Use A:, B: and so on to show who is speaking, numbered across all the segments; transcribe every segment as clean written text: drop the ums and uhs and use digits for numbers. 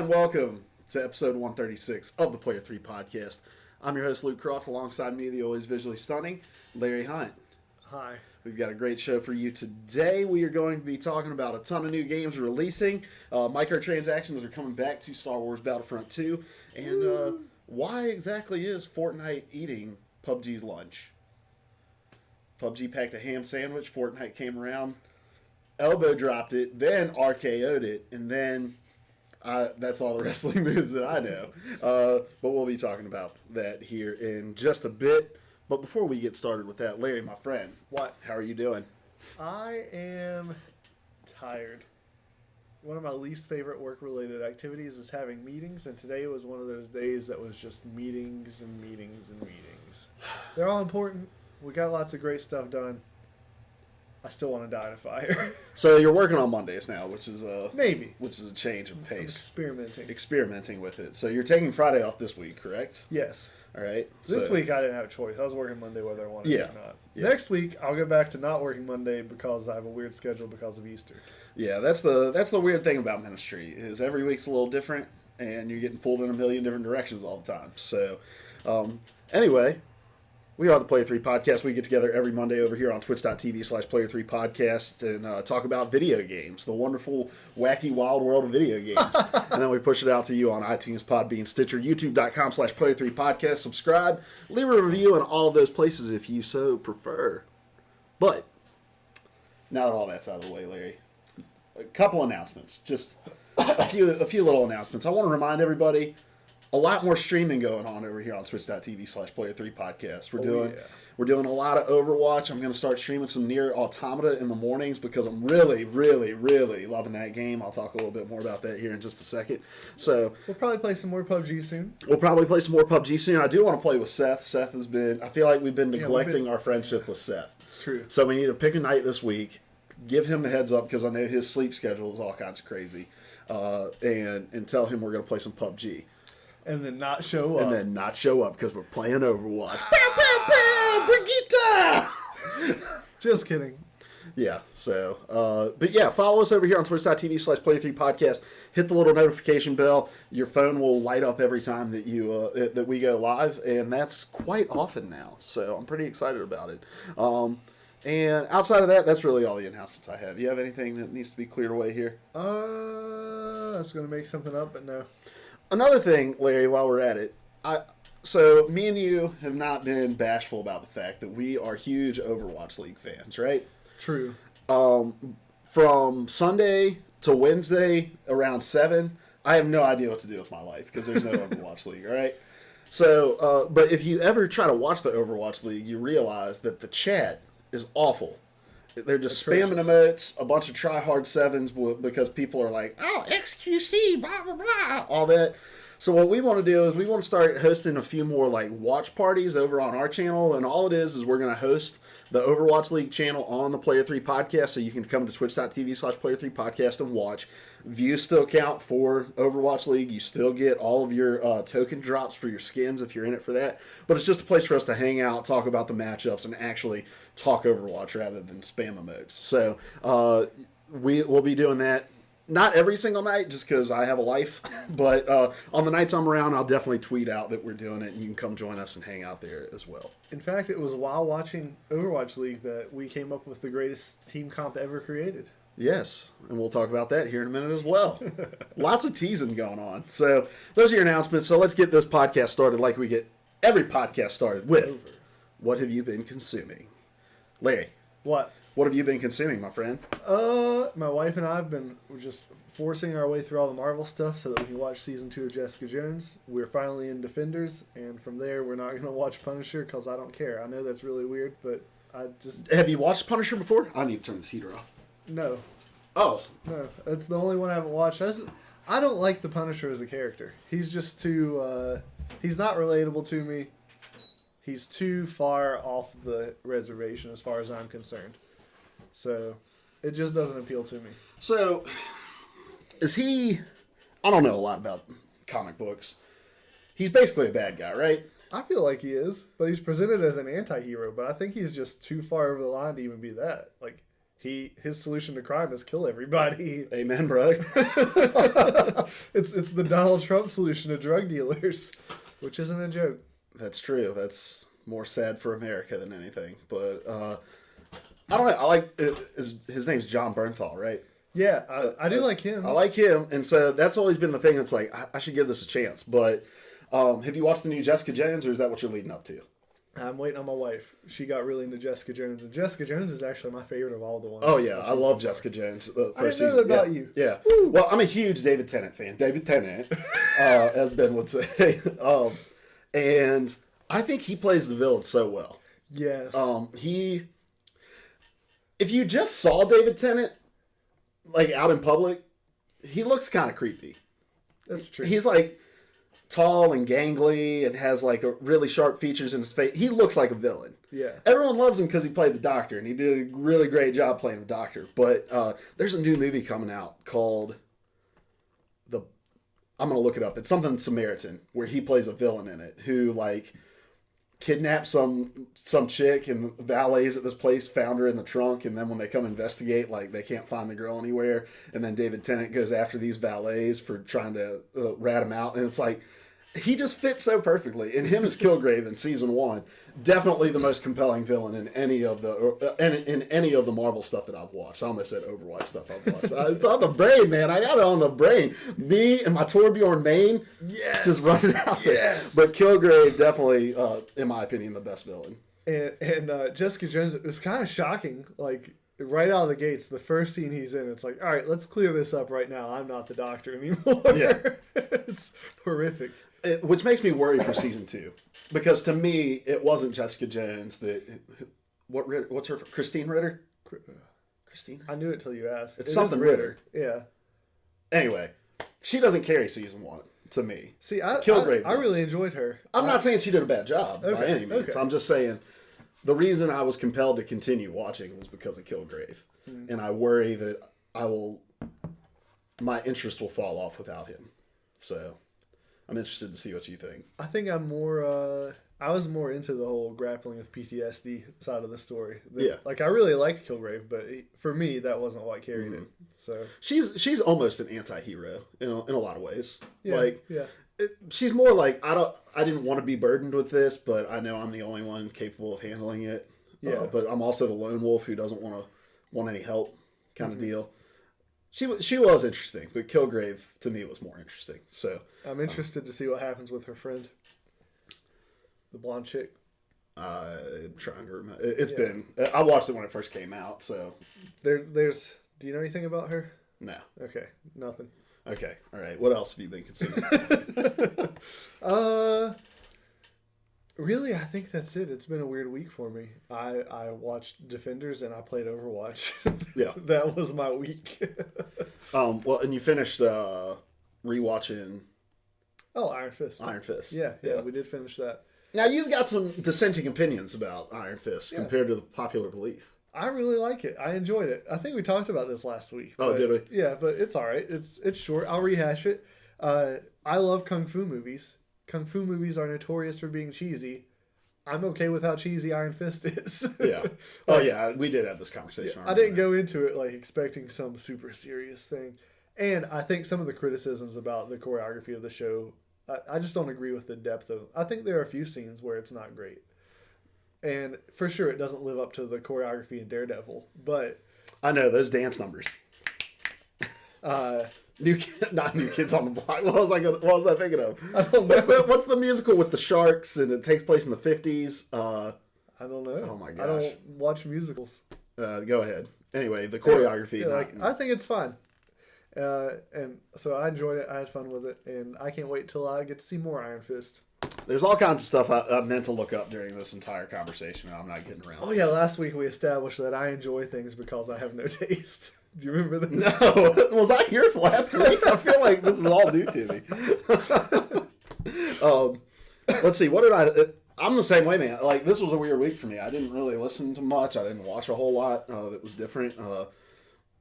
A: and welcome to episode 136 of the Player 3 podcast. I'm your host, Luke Croft. Alongside me, the always visually stunning Larry Hunt.
B: Hi.
A: We've got a great show for you today. We are going to be talking about a ton of new games releasing. Microtransactions are coming back to Star Wars Battlefront 2. And why exactly is Fortnite eating PUBG's lunch? PUBG packed a ham sandwich. Fortnite came around, elbow dropped it, then RKO'd it, and then that's all the wrestling moves that I know. But we'll be talking about that here in just a bit. But before we get started with that, Larry, my friend.
B: What?
A: How are you doing?
B: I am tired. One of my least favorite work-related activities is having meetings, and today was one of those days that was just meetings and meetings and meetings. They're all important. We got lots of great stuff done. I still want to die in a fire.
A: So you're working on Mondays now, which is a change of pace.
B: I'm
A: experimenting with it. So you're taking Friday off this week, correct?
B: Yes.
A: All right.
B: This week I didn't have a choice. I was working Monday whether I wanted to or not.
A: Yeah.
B: Next week I'll go back to not working Monday because I have a weird schedule because of Easter.
A: Yeah, that's the weird thing about ministry is every week's a little different, and you're getting pulled in a million different directions all the time. So, anyway. We are the Player 3 Podcast. We get together every Monday over here on twitch.tv/Player3Podcast and talk about video games, the wonderful, wacky, wild world of video games. And then we push it out to you on iTunes, Podbean, Stitcher, youtube.com/Player3Podcast. Subscribe, leave a review in all of those places if you so prefer. But, now that all that's out of the way, Larry, a couple announcements. Just a few little announcements. I want to remind everybody, a lot more streaming going on over here on twitch.tv/Player3Podcast. We're doing a lot of Overwatch. I'm going to start streaming some Nier Automata in the mornings because I'm really, really, really loving that game. I'll talk a little bit more about that here in just a second. So
B: we'll probably play some more PUBG soon.
A: I do want to play with Seth. I feel like we've been neglecting our friendship with Seth.
B: It's true.
A: So we need to pick a night this week, give him the heads up because I know his sleep schedule is all kinds of crazy, and tell him we're going to play some PUBG.
B: And then not show up.
A: Because we're playing Overwatch. Pow, pow, pow, Brigitte!
B: Just kidding.
A: Yeah, so, but yeah, follow us over here on twitch.tv/Player3Podcast. Hit the little notification bell. Your phone will light up every time that that we go live, and that's quite often now. So I'm pretty excited about it. And outside of that, that's really all the announcements I have. You have anything that needs to be cleared away here?
B: I was going to make something up, but no.
A: Another thing, Larry, while we're at it, so me and you have not been bashful about the fact that we are huge Overwatch League fans, right?
B: True.
A: From Sunday to Wednesday around 7, I have no idea what to do with my life because there's no Overwatch League, all right? So, but if you ever try to watch the Overwatch League, you realize that the chat is awful. They're just spamming emotes, a bunch of try-hard 7s because people are like, oh, XQC, blah, blah, blah, all that. So what we want to do is we want to start hosting a few more like watch parties over on our channel, and all it is we're going to host the Overwatch League channel on the Player 3 Podcast, so you can come to twitch.tv/Player3Podcast and watch. Views still count for Overwatch League. You still get all of your token drops for your skins if you're in it for that. But it's just a place for us to hang out, talk about the matchups, and actually talk Overwatch rather than spam emotes. So we'll be doing that. Not every single night, just because I have a life. But on the nights I'm around, I'll definitely tweet out that we're doing it, and you can come join us and hang out there as well.
B: In fact, it was while watching Overwatch League that we came up with the greatest team comp ever created.
A: Yes, and we'll talk about that here in a minute as well. Lots of teasing going on. So those are your announcements. So let's get this podcast started like we get every podcast started with, what have you been consuming? Larry.
B: What
A: have you been consuming, my friend?
B: My wife and I have been just forcing our way through all the Marvel stuff so that we can watch season 2 of Jessica Jones. We're finally in Defenders, and from there we're not going to watch Punisher because I don't care. I know that's really weird, but I just...
A: Have you watched Punisher before? I need to turn this heater off.
B: No.
A: Oh.
B: No, that's the only one I haven't watched. I don't like the Punisher as a character. He's just too... he's not relatable to me. He's too far off the reservation as far as I'm concerned. So, it just doesn't appeal to me.
A: So, is he... I don't know a lot about comic books. He's basically a bad guy, right?
B: I feel like he is, but he's presented as an anti-hero, but I think he's just too far over the line to even be that. Like, his solution to crime is kill everybody.
A: Amen, brother.
B: It's the Donald Trump solution to drug dealers, which isn't a joke.
A: That's true. That's more sad for America than anything. But I don't know. I like his name's John Bernthal, right?
B: Yeah, I do like him.
A: I like him, and so that's always been the thing. That's like I should give this a chance. But have you watched the new Jessica Jones, or is that what you're leading up to?
B: I'm waiting on my wife. She got really into Jessica Jones, and Jessica Jones is actually my favorite of all the ones.
A: Oh yeah, I love Jessica Jones.
B: I didn't know that about you.
A: Yeah. Well, I'm a huge David Tennant fan. David Tennant, as Ben would say, and I think he plays the villain so well.
B: Yes.
A: If you just saw David Tennant, like out in public, he looks kind of creepy.
B: That's true.
A: He's like tall and gangly and has like a really sharp features in his face. He looks like a villain.
B: Yeah.
A: Everyone loves him because he played the Doctor, and he did a really great job playing the Doctor. But there's a new movie coming out called I'm going to look it up. It's something Samaritan, where he plays a villain in it who like kidnaps some chick and valets at this place, found her in the trunk, and then when they come investigate, like they can't find the girl anywhere, and then David Tennant goes after these valets for trying to rat him out, and it's like he just fits so perfectly. And him as Kilgrave in season 1, definitely the most compelling villain in any of the Marvel stuff that I've watched. I almost said Overwatch stuff I've watched. It's on the brain, man. I got it on the brain. Me and my Torbjorn main, just running out there. But Kilgrave definitely, in my opinion, the best villain.
B: And Jessica Jones, it was kind of shocking. Like right out of the gates, the first scene he's in, it's like, all right, let's clear this up right now. I'm not the Doctor anymore. Yeah. It's horrific.
A: Which makes me worry for season 2, because to me it wasn't Jessica Jones what's her Christine Ritter? Christine?
B: I knew it till you asked.
A: It's something Ritter.
B: Yeah.
A: Anyway, she doesn't carry season 1 to me.
B: See, I really enjoyed her.
A: I'm not saying she did a bad job by any means. Okay. I'm just saying the reason I was compelled to continue watching was because of Kilgrave, and I worry that my interest will fall off without him. So I'm interested to see what you think.
B: I think I'm more. I was more into the whole grappling with PTSD side of the story. Like I really liked Kilgrave, but for me that wasn't what carried it. So
A: she's almost an anti-hero in a lot of ways.
B: Yeah,
A: she's more like I didn't want to be burdened with this, but I know I'm the only one capable of handling it. Yeah. But I'm also the lone wolf who doesn't want any help, kind of deal. She was interesting, but Kilgrave to me was more interesting. So
B: I'm interested to see what happens with her friend, the blonde chick.
A: I'm trying to remember. It's been I watched it when it first came out. So
B: there's. Do you know anything about her?
A: No.
B: Okay, nothing.
A: Okay, all right. What else have you been considering?
B: Really, I think that's it. It's been a weird week for me. I watched Defenders and I played Overwatch.
A: Yeah.
B: That was my week.
A: Well, and you finished rewatching
B: Iron Fist.
A: Iron Fist.
B: Yeah, we did finish that.
A: Now, you've got some dissenting opinions about Iron Fist compared to the popular belief.
B: I really like it. I enjoyed it. I think we talked about this last week.
A: Oh, did we?
B: Yeah, but it's all right. It's short. I'll rehash it. I love Kung Fu movies. Kung Fu movies are notorious for being cheesy. I'm okay with how cheesy Iron Fist is.
A: Yeah. Oh, yeah. We did have this conversation.
B: I didn't go into it like expecting some super serious thing. And I think some of the criticisms about the choreography of the show, I just don't agree with the depth of. I think there are a few scenes where it's not great. And for sure, it doesn't live up to the choreography in Daredevil. But
A: I know those dance numbers. Not New Kids on the Block. What was I thinking of?
B: I don't know.
A: What's the musical with the sharks and it takes place in the 50s?
B: I don't know.
A: Oh my gosh!
B: I don't watch musicals.
A: Go ahead. Anyway, the choreography.
B: I think it's fun. And so I enjoyed it. I had fun with it, and I can't wait till I get to see more Iron Fist.
A: There's all kinds of stuff I meant to look up during this entire conversation, and I'm not getting around.
B: Oh yeah, last week we established that I enjoy things because I have no taste. Do you remember this?
A: No, was I here for last week? I feel like this is all new to me. Let's see. What did I'm the same way, man. Like, this was a weird week for me. I didn't really listen to much. I didn't watch a whole lot that was different.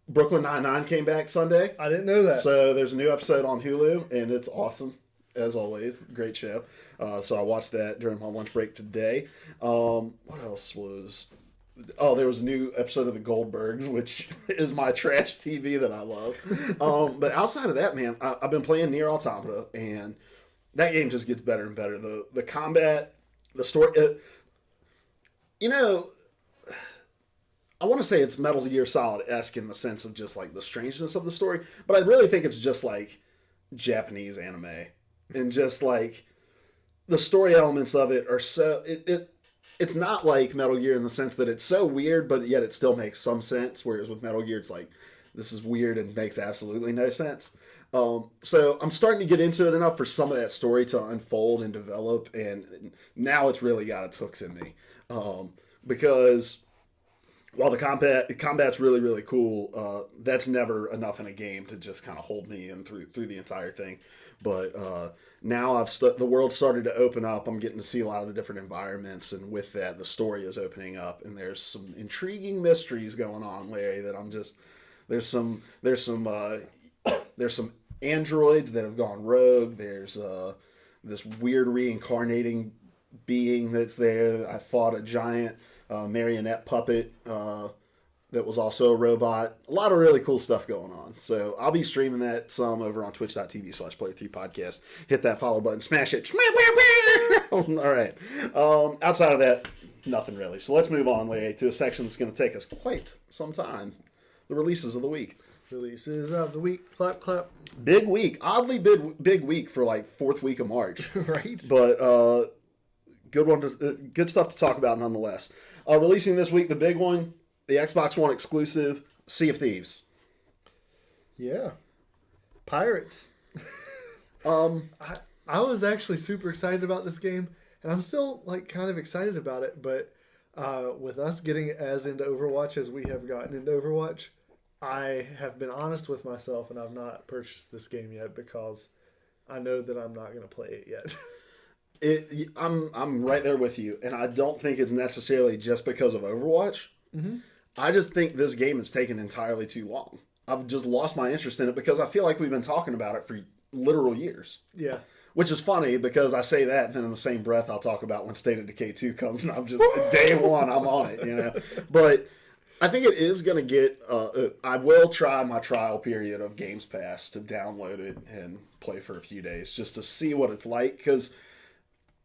A: Brooklyn Nine-Nine came back Sunday.
B: I didn't know that.
A: So there's a new episode on Hulu, and it's awesome, as always. Great show. So I watched that during my lunch break today. What else was Oh, there was a new episode of The Goldbergs, which is my trash TV that I love. But outside of that, man, I've been playing Nier Automata, and that game just gets better and better. The combat, the story. You know, I want to say it's Metal Gear Solid-esque in the sense of just like the strangeness of the story, but I really think it's just like Japanese anime, and just like the story elements of it are so it's not like Metal Gear in the sense that it's so weird, but yet it still makes some sense. Whereas with Metal Gear, it's like, this is weird and makes absolutely no sense. So I'm starting to get into it enough for some of that story to unfold and develop, and now it's really got its hooks in me. Because while the combat's really, really cool, that's never enough in a game to just kind of hold me in through the entire thing. But now the world started to open up. I'm getting to see a lot of the different environments, and with that, the story is opening up, and there's some intriguing mysteries going on, Larry. That I'm just there's some androids that have gone rogue. There's this weird reincarnating being that's there. I fought a giant marionette puppet that was also a robot. A lot of really cool stuff going on. So I'll be streaming that some over on twitch.tv/player3podcast. Hit that follow button, smash it. All right. Outside of that, nothing really. So let's move on, Larry, to a section that's going to take us quite some time. The releases of the week.
B: Releases of the week. Clap, clap.
A: Big week. Oddly big week for like fourth week of March.
B: Right.
A: But good one. Good stuff to talk about nonetheless. Releasing this week, the big one, the Xbox One exclusive, Sea of Thieves.
B: Yeah. Pirates. I was actually super excited about this game, and I'm still like kind of excited about it, but with us getting as into Overwatch as we have gotten into Overwatch, I have been honest with myself, and I've not purchased this game yet because I know that I'm not going to play it yet.
A: I'm right there with you, and I don't think it's necessarily just because of Overwatch.
B: Mm-hmm.
A: I just think this game has taken entirely too long. I've just lost my interest in it because I feel like we've been talking about it for literal years.
B: Yeah.
A: Which is funny because I say that, and then in the same breath I'll talk about when State of Decay 2 comes, and I'm just, day one, I'm on it, you know. But I think it is going to get, I will try my trial period of Games Pass to download it and play for a few days just to see what it's like, because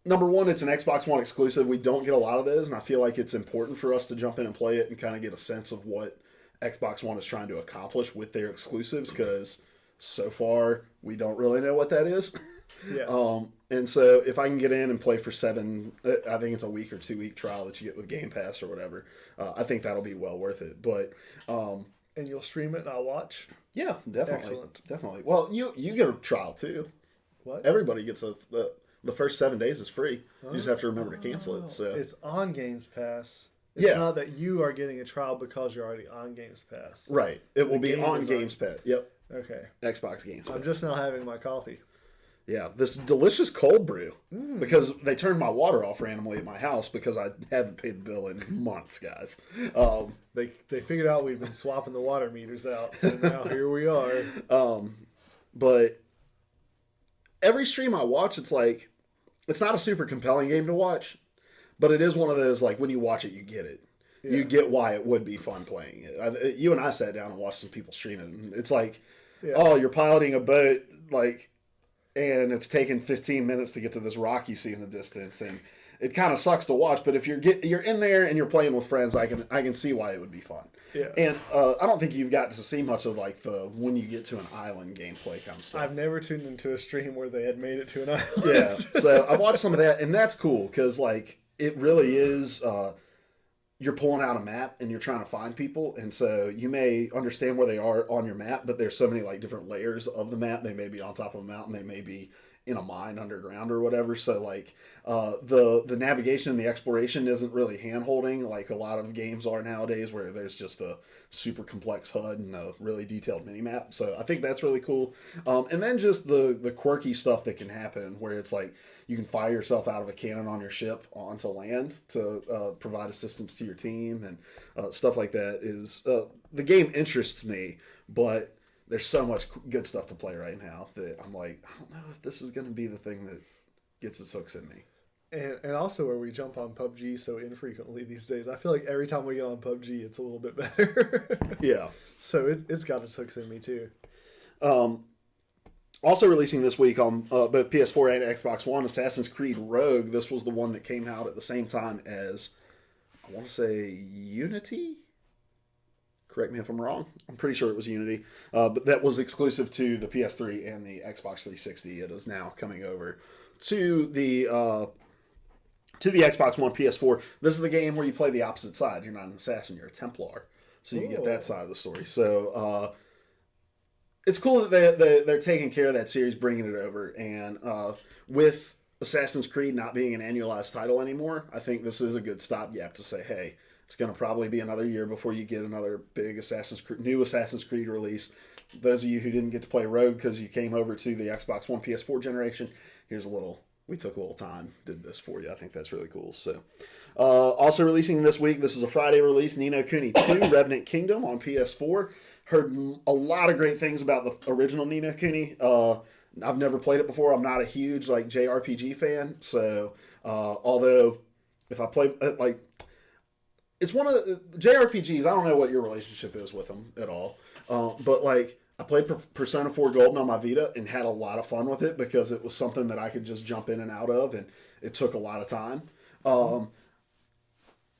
A: number one, it's an Xbox One exclusive. We don't get a lot of those, and I feel like it's important for us to jump in and play it and kind of get a sense of what Xbox One is trying to accomplish with their exclusives, because so far we don't really know what that is.
B: Yeah.
A: And so if I can get in and play for 7, I think it's a week or 2 week trial that you get with Game Pass or whatever. I think that'll be well worth it. But
B: and you'll stream it and I'll watch?
A: Yeah, definitely.
B: Excellent.
A: Definitely. Well, you get a trial too.
B: What?
A: Everybody gets the first 7 days is free. You just have to remember to cancel it. So
B: it's on Games Pass. It's not that you are getting a trial because you're already on Games Pass.
A: Right. It will be on Games Pass. Yep.
B: Okay.
A: Xbox Games Pass.
B: I'm just now having my coffee.
A: Yeah, this delicious cold brew, because they turned my water off randomly at my house because I haven't paid the bill in months, guys.
B: They figured out we've been swapping the water meters out, so now here we are.
A: But every stream I watch, it's like, it's not a super compelling game to watch, but it is one of those, like, when you watch it, you get it. Yeah. You get why it would be fun playing it. You and I sat down and watched some people stream it, and it's like, oh, you're piloting a boat, like, and it's taking 15 minutes to get to this rock you see in the distance, and it kind of sucks to watch. But if you're in there and you're playing with friends, I can see why it would be fun.
B: Yeah.
A: And I don't think you've got to see much of like the when you get to an island gameplay kind of stuff.
B: I've never tuned into a stream where they had made it to an island.
A: Yeah. So I've watched some of that, and that's cool because like it really is. You're pulling out a map and you're trying to find people, and so you may understand where they are on your map, but there's so many like different layers of the map. They may be on top of a mountain, they may be in a mine underground or whatever. So like the navigation and the exploration isn't really hand holding like a lot of games are nowadays, where there's just a super complex HUD and a really detailed mini map. So I think that's really cool. And then just the quirky stuff that can happen, where it's like you can fire yourself out of a cannon on your ship onto land to provide assistance to your team, and stuff like that is the game interests me, but there's so much good stuff to play right now that I'm like, I don't know if this is going to be the thing that gets its hooks in me.
B: And also where we jump on PUBG so infrequently these days. I feel like every time we get on PUBG, it's a little bit better.
A: Yeah.
B: So it's got its hooks in me too.
A: Also releasing this week on both PS4 and Xbox One, Assassin's Creed Rogue. This was the one that came out at the same time as, I want to say, Unity? Correct me if I'm wrong. I'm pretty sure it was Unity. But that was exclusive to the PS3 and the Xbox 360. It is now coming over to the Xbox One, PS4. This is the game where you play the opposite side. You're not an assassin, you're a Templar. So you get that side of the story. So it's cool that they're taking care of that series, bringing it over. And with Assassin's Creed not being an annualized title anymore, I think this is a good stopgap to say, hey, it's going to probably be another year before you get another big new Assassin's Creed release. Those of you who didn't get to play Rogue because you came over to the Xbox One PS4 generation, we took a little time, did this for you. I think that's really cool. So, also releasing this week, this is a Friday release, Ni no Kuni 2, Revenant Kingdom on PS4. Heard a lot of great things about the original Ni no Kuni. I've never played it before. I'm not a huge JRPG fan. So, although if I play it's one of the JRPGs. I don't know what your relationship is with them at all. But I played Persona 4 Golden on my Vita and had a lot of fun with it because it was something that I could just jump in and out of, and it took a lot of time.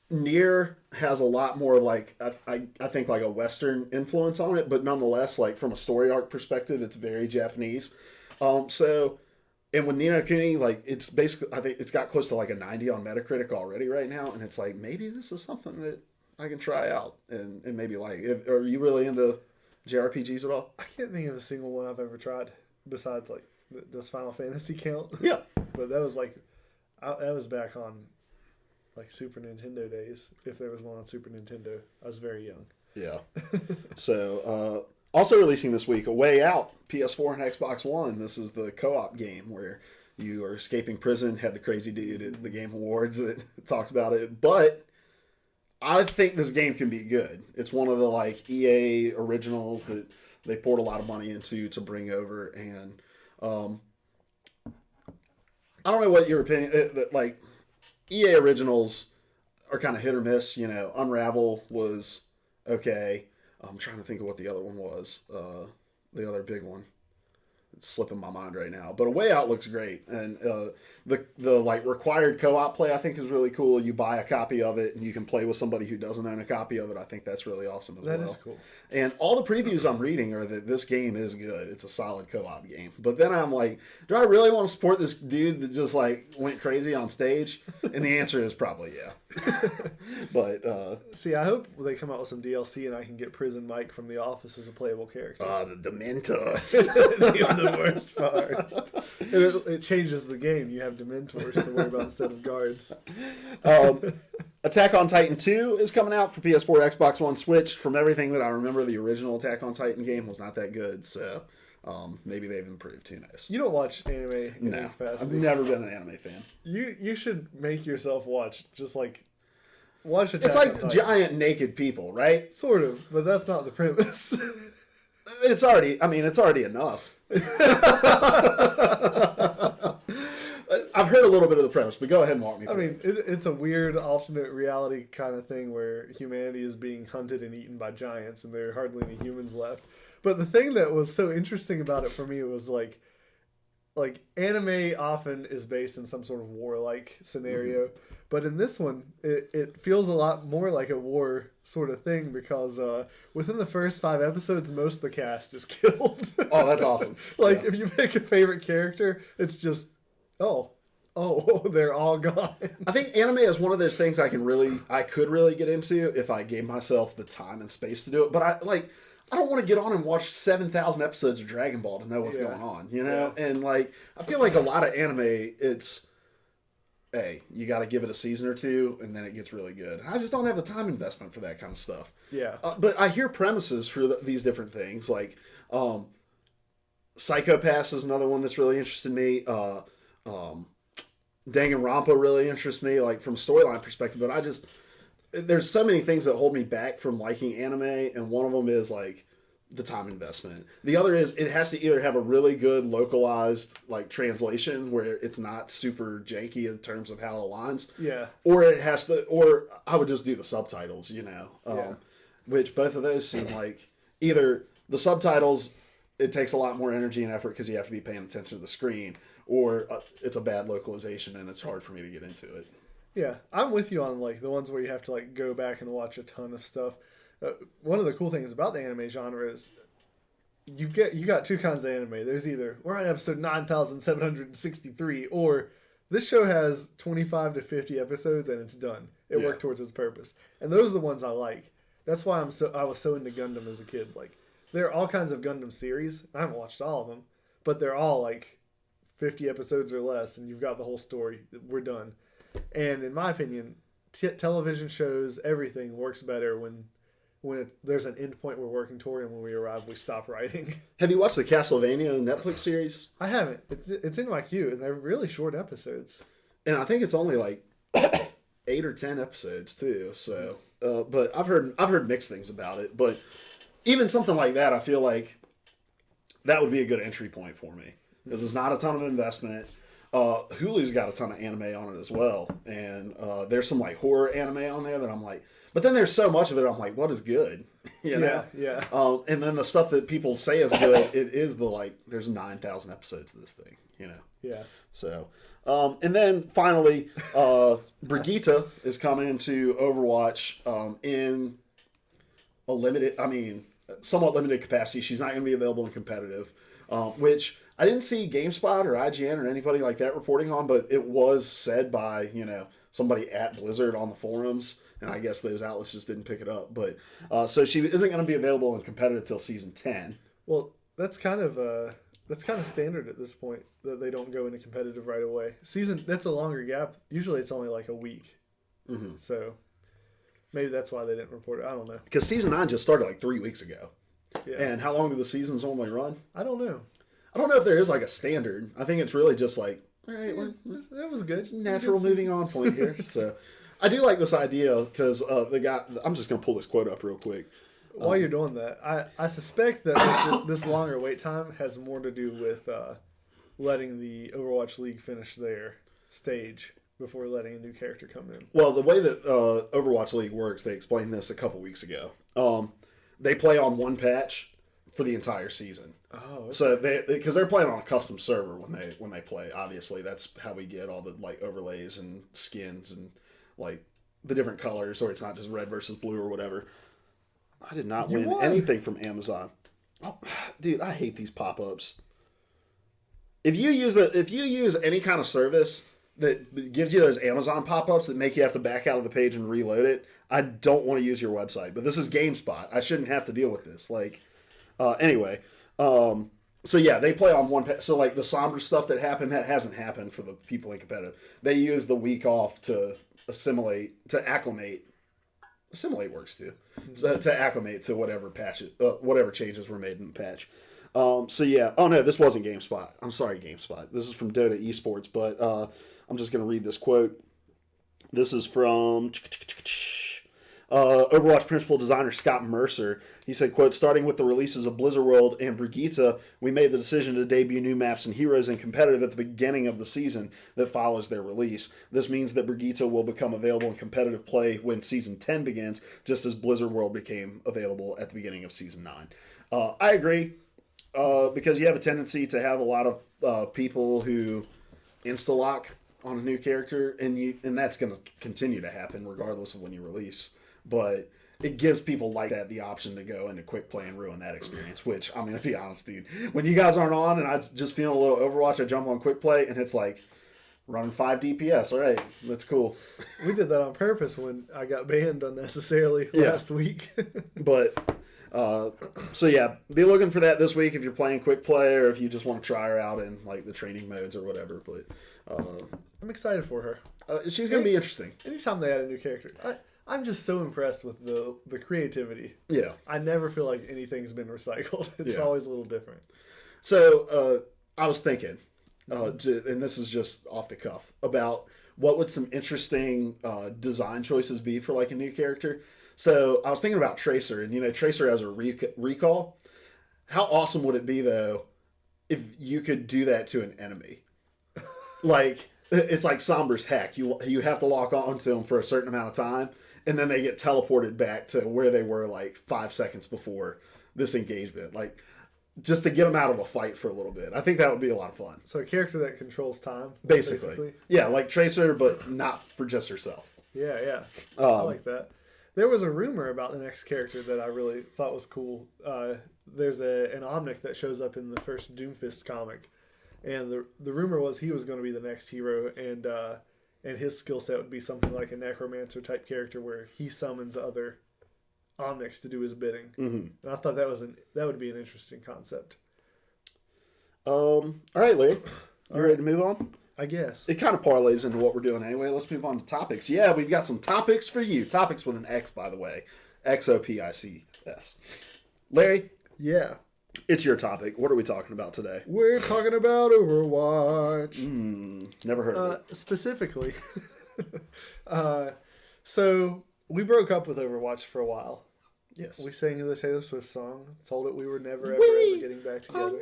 A: Nier has a lot more I think a Western influence on it, but nonetheless, from a story arc perspective, it's very Japanese. And with Ni no Kuni, it's basically, I think it's got close to a 90 on Metacritic already right now, and it's maybe this is something that I can try out and maybe are you really into JRPGs at all?
B: I can't think of a single one I've ever tried besides does Final Fantasy count?
A: Yeah,
B: but that was that was back on Super Nintendo days. If there was one on Super Nintendo, I was very young.
A: Yeah. So also releasing this week, A Way Out, PS4 and Xbox One. This is the co-op game where you are escaping prison. Had the crazy dude at the Game Awards that talked about it, but I think this game can be good. It's one of the EA originals that they poured a lot of money into to bring over, and I don't know what your opinion. EA originals are kind of hit or miss. Unravel was okay. I'm trying to think of what the other one was. The other big one. It's slipping my mind right now. But A Way Out looks great. And the required co-op play I think is really cool. You buy a copy of it and you can play with somebody who doesn't own a copy of it. I think that's really awesome as well.
B: That is cool.
A: And all the previews I'm reading are that this game is good. It's a solid co-op game. But then I'm do I really want to support this dude that just went crazy on stage? And the answer is probably yeah. But
B: see, I hope they come out with some DLC and I can get Prison Mike from The Office as a playable character.
A: The Dementors.
B: The worst part. It changes the game. You have Dementors to worry about instead of guards.
A: Attack on Titan 2 is coming out for PS4, Xbox One, Switch. From everything that I remember, the original Attack on Titan game was not that good, so maybe they've improved. Who knows?
B: You don't watch anime in any
A: No,
B: capacity.
A: I've never been an anime fan.
B: You should make yourself watch watch Attack
A: It's
B: on Titan.
A: giant naked people, right?
B: Sort of, but that's not the premise.
A: It's already enough. I've heard a little bit of the premise, but go ahead and walk me through.
B: I mean, it's a weird alternate reality kind of thing where humanity is being hunted and eaten by giants, and there are hardly any humans left. But the thing that was so interesting about it for me was anime often is based in some sort of warlike scenario, but in this one, it feels a lot more like a war sort of thing because within the first 5 episodes, most of the cast is killed.
A: Oh, that's awesome.
B: If you pick a favorite character, it's just they're all gone.
A: I think anime is one of those things I could really get into if I gave myself the time and space to do it. But I don't want to get on and watch 7,000 episodes of Dragon Ball to know what's going on, Yeah. And I feel like a lot of anime, it's, hey, you got to give it a season or two, and then it gets really good. I just don't have the time investment for that kind of stuff.
B: Yeah.
A: But I hear premises for these different things, Psychopaths is another one that's really interested me. Danganronpa really interests me, from a storyline perspective. But there's so many things that hold me back from liking anime, and one of them is the time investment. The other is it has to either have a really good localized like translation where it's not super janky in terms of how it aligns.
B: Yeah.
A: Or it has to, or I would just do the subtitles,
B: Yeah.
A: which both of those seem like either the subtitles, it takes a lot more energy and effort because you have to be paying attention to the screen, or it's a bad localization and it's hard for me to get into it.
B: Yeah, I'm with you on like the ones where you have to like go back and watch a ton of stuff. One of the cool things about the anime genre is you got two kinds of anime. There's either we're on episode 9,763, or this show has 25 to 50 episodes and it's done. It worked towards its purpose, and those are the ones I like. That's why I was so into Gundam as a kid. Like there are all kinds of Gundam series. I haven't watched all of them, but they're all like 50 episodes or less, and you've got the whole story. We're done. And in my opinion, television shows, everything works better when there's an end point we're working toward, and when we arrive, we stop writing.
A: Have you watched the Castlevania Netflix series?
B: I haven't. It's in my queue, and they're really short episodes.
A: And I think it's only like 8 or 10 episodes too. So, but I've heard mixed things about it. But even something like that, I feel like that would be a good entry point for me because it's not a ton of investment. Hulu's got a ton of anime on it as well, and there's some like horror anime on there that I'm like, but then there's so much of it I'm like, what is good?
B: Yeah.
A: And then the stuff that people say is good, it is the like there's 9,000 episodes of this thing,
B: Yeah.
A: So, and then finally, Brigitte is coming into Overwatch in a somewhat limited capacity. She's not going to be available in competitive, which I didn't see GameSpot or IGN or anybody like that reporting on, but it was said by, somebody at Blizzard on the forums, and I guess those outlets just didn't pick it up. But so she isn't going to be available in competitive till season 10.
B: Well, that's kind of standard at this point that they don't go into competitive right away. That's a longer gap. Usually it's only like a week. Mm-hmm. So maybe that's why they didn't report it. I don't know.
A: Because season 9 just started like 3 weeks ago.
B: Yeah.
A: And how long do the seasons normally run?
B: I don't know.
A: I don't know if there is like a standard. I think it's really just like, all right,
B: that was good.
A: It's a natural moving on point here. So I do like this idea because the guy, I'm just going to pull this quote up real quick.
B: While you're doing that, I suspect that this longer wait time has more to do with letting the Overwatch League finish their stage before letting a new character come in.
A: Well, the way that Overwatch League works, they explained this a couple weeks ago. They play on one patch for the entire season.
B: Oh, okay.
A: So because they're playing on a custom server when they play. Obviously, that's how we get all the like overlays and skins and like the different colors, or it's not just red versus blue or whatever. I did not win anything from Amazon. Oh, dude, I hate these pop-ups. If you use any kind of service that gives you those Amazon pop-ups that make you have to back out of the page and reload it, I don't want to use your website. But this is GameSpot. I shouldn't have to deal with this. Anyway. So yeah, they play on one. So like the somber stuff that happened, that hasn't happened for the people in competitive. They use the week off to acclimate. Assimilate works too. To acclimate to whatever whatever changes were made in the patch. So yeah. Oh no, this wasn't GameSpot. I'm sorry, GameSpot. This is from Dota Esports, but I'm just gonna read this quote. This is from Overwatch principal designer Scott Mercer. He said, quote, starting with the releases of Blizzard World and Brigitte, we made the decision to debut new maps and heroes in competitive at the beginning of the season that follows their release. This means that Brigitte will become available in competitive play when season 10 begins, just as Blizzard World became available at the beginning of season 9. I agree, because you have a tendency to have a lot of people who insta-lock on a new character, and that's going to continue to happen regardless of when you release. But it gives people like that the option to go into quick play and ruin that experience, which, I'm going to be honest, dude. When you guys aren't on and I just feeling a little Overwatch, I jump on quick play and it's like, running 5 DPS. All right, that's cool.
B: We did that on purpose when I got banned unnecessarily last week.
A: But, so yeah, be looking for that this week if you're playing quick play or if you just want to try her out in like the training modes or whatever. But
B: I'm excited for her.
A: She's going to be interesting.
B: Anytime they add a new character. I'm just so impressed with the creativity.
A: Yeah.
B: I never feel like anything's been recycled. It's always a little different.
A: So I was thinking, and this is just off the cuff, about what would some interesting design choices be for like a new character. So I was thinking about Tracer, and Tracer has a recall. How awesome would it be though if you could do that to an enemy? Like it's like Somber's Heck. You have to lock onto them for a certain amount of time, and then they get teleported back to where they were like 5 seconds before this engagement. Like just to get them out of a fight for a little bit. I think that would be a lot of fun.
B: So a character that controls time,
A: Basically. Yeah, like Tracer, but not for just herself.
B: Yeah, yeah. I like that. There was a rumor about the next character that I really thought was cool. There's an Omnic that shows up in the first Doomfist comic, and the rumor was he was going to be the next hero, and his skill set would be something like a necromancer type character where he summons other Omnics to do his bidding.
A: Mm-hmm.
B: And I thought that would be an interesting concept.
A: All right, Larry. You ready to move on?
B: I guess.
A: It kind of parlays into what we're doing anyway. Let's move on to topics. Yeah, we've got some topics for you. Topics with an X, by the way. XOPICS. Larry,
B: Yeah.
A: it's your topic. What are we talking about today?
B: We're talking about Overwatch.
A: Never heard of it.
B: Specifically. So we broke up with Overwatch for a while.
A: Yes.
B: We sang the Taylor Swift song, told it we were never ever getting back together.
A: never, ever.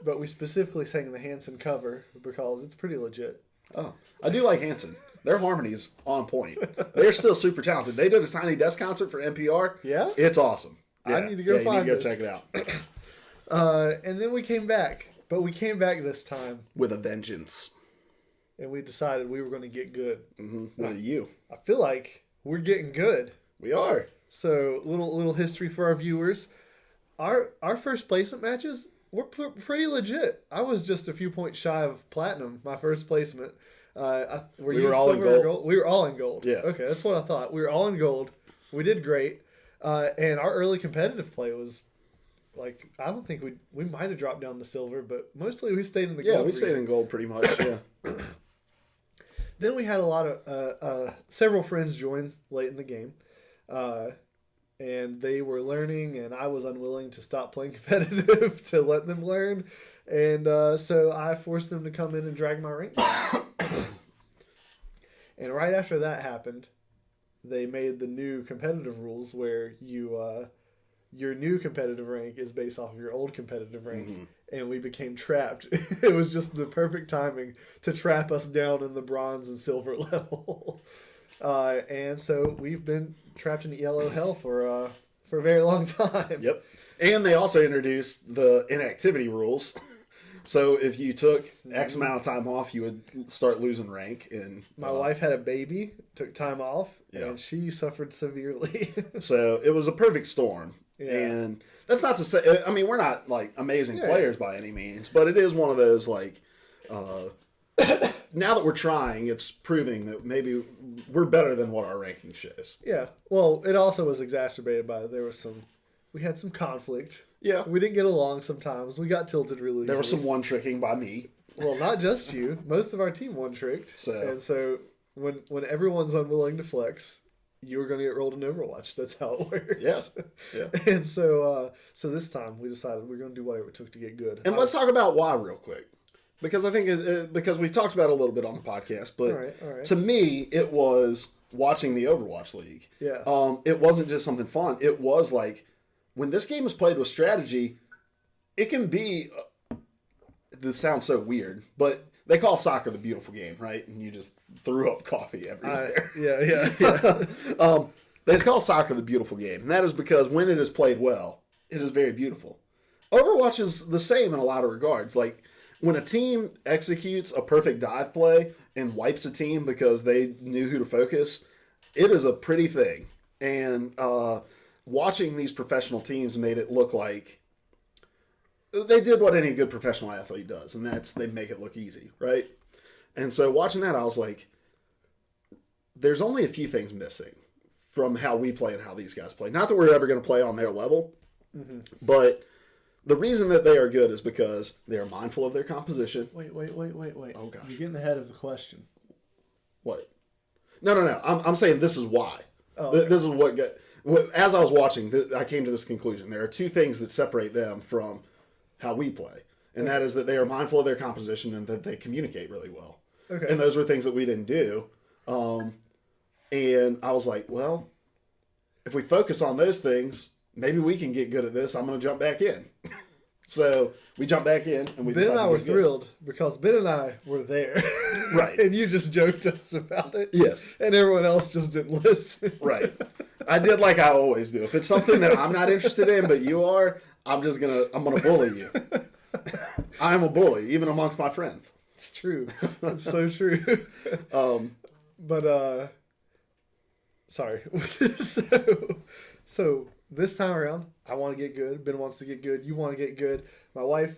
B: But we specifically sang the Hanson cover because it's pretty legit.
A: Oh, I do like Hanson. Their harmony's on point. They're still super talented. They did a Tiny Desk concert for NPR.
B: Yeah?
A: It's awesome.
B: I need to go find
A: you need to go
B: this.
A: check it out.
B: And then we came back. But we came back this time,
A: With a vengeance.
B: and we decided we were going to get good.
A: With a U.
B: I feel like we're getting good.
A: We are.
B: So, little history for our viewers. Our first placement matches were pretty legit. I was just a few points shy of platinum, my first placement.
A: We were all in gold.
B: Or gold? We were all in gold.
A: Yeah.
B: Okay, that's what I thought. We were all in gold. We did great. And our early competitive play was, like, I don't think we might have dropped down to silver, but mostly we stayed in the gold.
A: Yeah, we stayed in gold pretty much, yeah.
B: Then we had a lot of several friends join late in the game, and they were learning, and I was unwilling to stop playing competitive to let them learn, and so I forced them to come in and drag my rank down. And right after that happened, they made the new competitive rules where your new competitive rank is based off of your old competitive rank, and we became trapped. It was just the perfect timing to trap us down in the bronze and silver level. And so we've been trapped in yellow hell for a very long time.
A: Yep. And they also introduced the inactivity rules. So if you took X amount of time off, you would start losing rank. And
B: My wife had a baby, took time off,
A: Yeah.
B: and she suffered severely.
A: So it was a perfect storm.
B: Yeah.
A: And that's not to say, I mean, we're not like amazing players by any means, but it is one of those like, now that we're trying, it's proving that maybe we're better than what our ranking shows.
B: Yeah. Well, it also was exacerbated by we had some conflict.
A: Yeah.
B: We didn't get along sometimes. We got tilted really
A: There was
B: easily.
A: some one tricking by me.
B: Well, not just you. Most of our team one tricked.
A: So-
B: So when everyone's unwilling to flex, you were going to get rolled in Overwatch. That's how it works.
A: Yeah.
B: And so this time we decided we're going to do whatever it took to get good.
A: And let's talk about why real quick. Because I think, because we've talked about it a little bit on the podcast, but
B: All right.
A: to me, it was watching the Overwatch League.
B: Yeah.
A: It wasn't just something fun. It was like, when this game is played with strategy, it can be, this sounds so weird, but they call soccer the beautiful game, right? And you just threw up coffee everywhere.
B: Yeah.
A: They call soccer the beautiful game, and that is because when it is played well, it is very beautiful. Overwatch is the same in a lot of regards. Like, when a team executes a perfect dive play and wipes a team because they knew who to focus, it is a pretty thing. And watching these professional teams made it look like they did what any good professional athlete does, and that's they make it look easy, right? And so watching that, I was like, there's only a few things missing from how we play and how these guys play. Not that we're ever going to play on their level, but the reason that they are good is because they are mindful of their composition.
B: Wait.
A: Oh, gosh.
B: You're getting ahead of the question.
A: What? No. I'm saying this is why.
B: Oh, okay.
A: This is what got... As I was watching, I came to this conclusion. There are two things that separate them from how we play. And that is that they are mindful of their composition and that they communicate really well.
B: Okay.
A: And those were things that we didn't do. And I was like, well, if we focus on those things, maybe we can get good at this. I'm going to jump back in. So we jumped back in, and we
B: Ben and I were
A: decided to get good.
B: thrilled because Ben and I were there.
A: Right.
B: And you just joked us about it.
A: Yes.
B: And everyone else just didn't listen.
A: Right. I did like I always do. If it's something that I'm not interested in, but you are, I'm gonna bully you. I'm a bully, even amongst my friends.
B: It's true. It's so true. But sorry. So this time around, I want to get good. Ben wants to get good. You want to get good. My wife,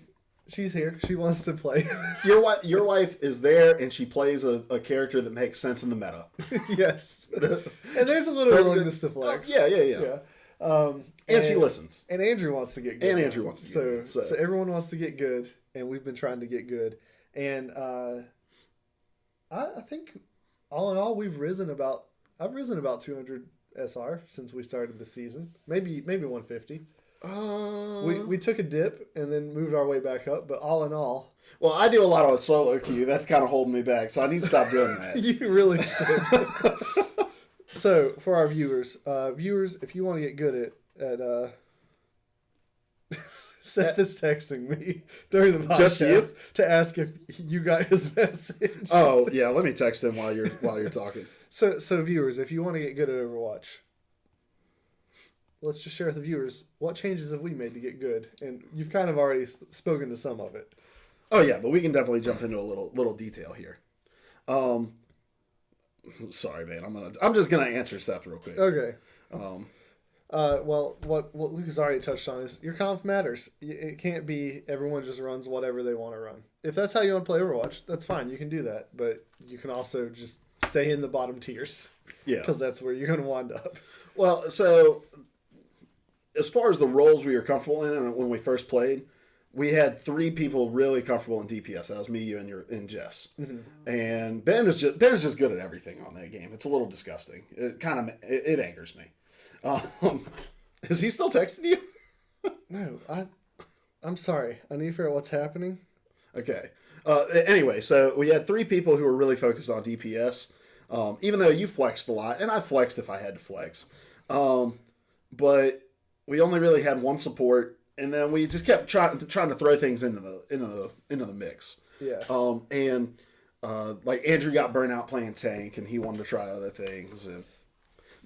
B: she's here. She wants to play.
A: Your wife is there, and she plays a character that makes sense in the meta.
B: Yes. And there's a little willingness to flex.
A: Yeah. And she listens.
B: And Andrew wants to get good.
A: And Andrew wants to get good.
B: So everyone wants to get good, and we've been trying to get good. And I think all in all, I've risen about 200 SR since we started the season. Maybe 150. We took a dip and then moved our way back up, but all in all,
A: well, I do a lot of solo queue. That's kind of holding me back, so I need to stop doing that.
B: you really should. So for our viewers, if you want to get good at Seth is texting me during the podcast
A: Just you?
B: to ask if you got his message.
A: Oh yeah, let me text him while you're talking.
B: So viewers, if you want to get good at Overwatch, let's just share with the viewers what changes have we made to get good, and you've kind of already spoken to some of it.
A: Oh yeah, but we can definitely jump into a little detail here. Sorry, man. I'm just gonna answer Seth real quick.
B: Okay. Well, what Luke has already touched on is your comp matters. It can't be everyone just runs whatever they want to run. If that's how you want to play Overwatch, that's fine. You can do that, but you can also just stay in the bottom tiers.
A: Yeah.
B: Because that's where you're going to wind up.
A: Well, so as far as the roles we were comfortable in when we first played, we had 3 people really comfortable in DPS. That was me, you, and Jess. Mm-hmm. And Ben's just good at everything on that game. It's a little disgusting. It angers me. Is he still texting you?
B: No, I'm sorry. I need to figure out what's happening.
A: Okay. Anyway, so we had 3 people who were really focused on DPS. Even though you flexed a lot, and I flexed if I had to flex. But we only really had 1 support, and then we just kept trying to throw things into the mix.
B: Yeah.
A: Like Andrew got burnt out playing tank, and he wanted to try other things. And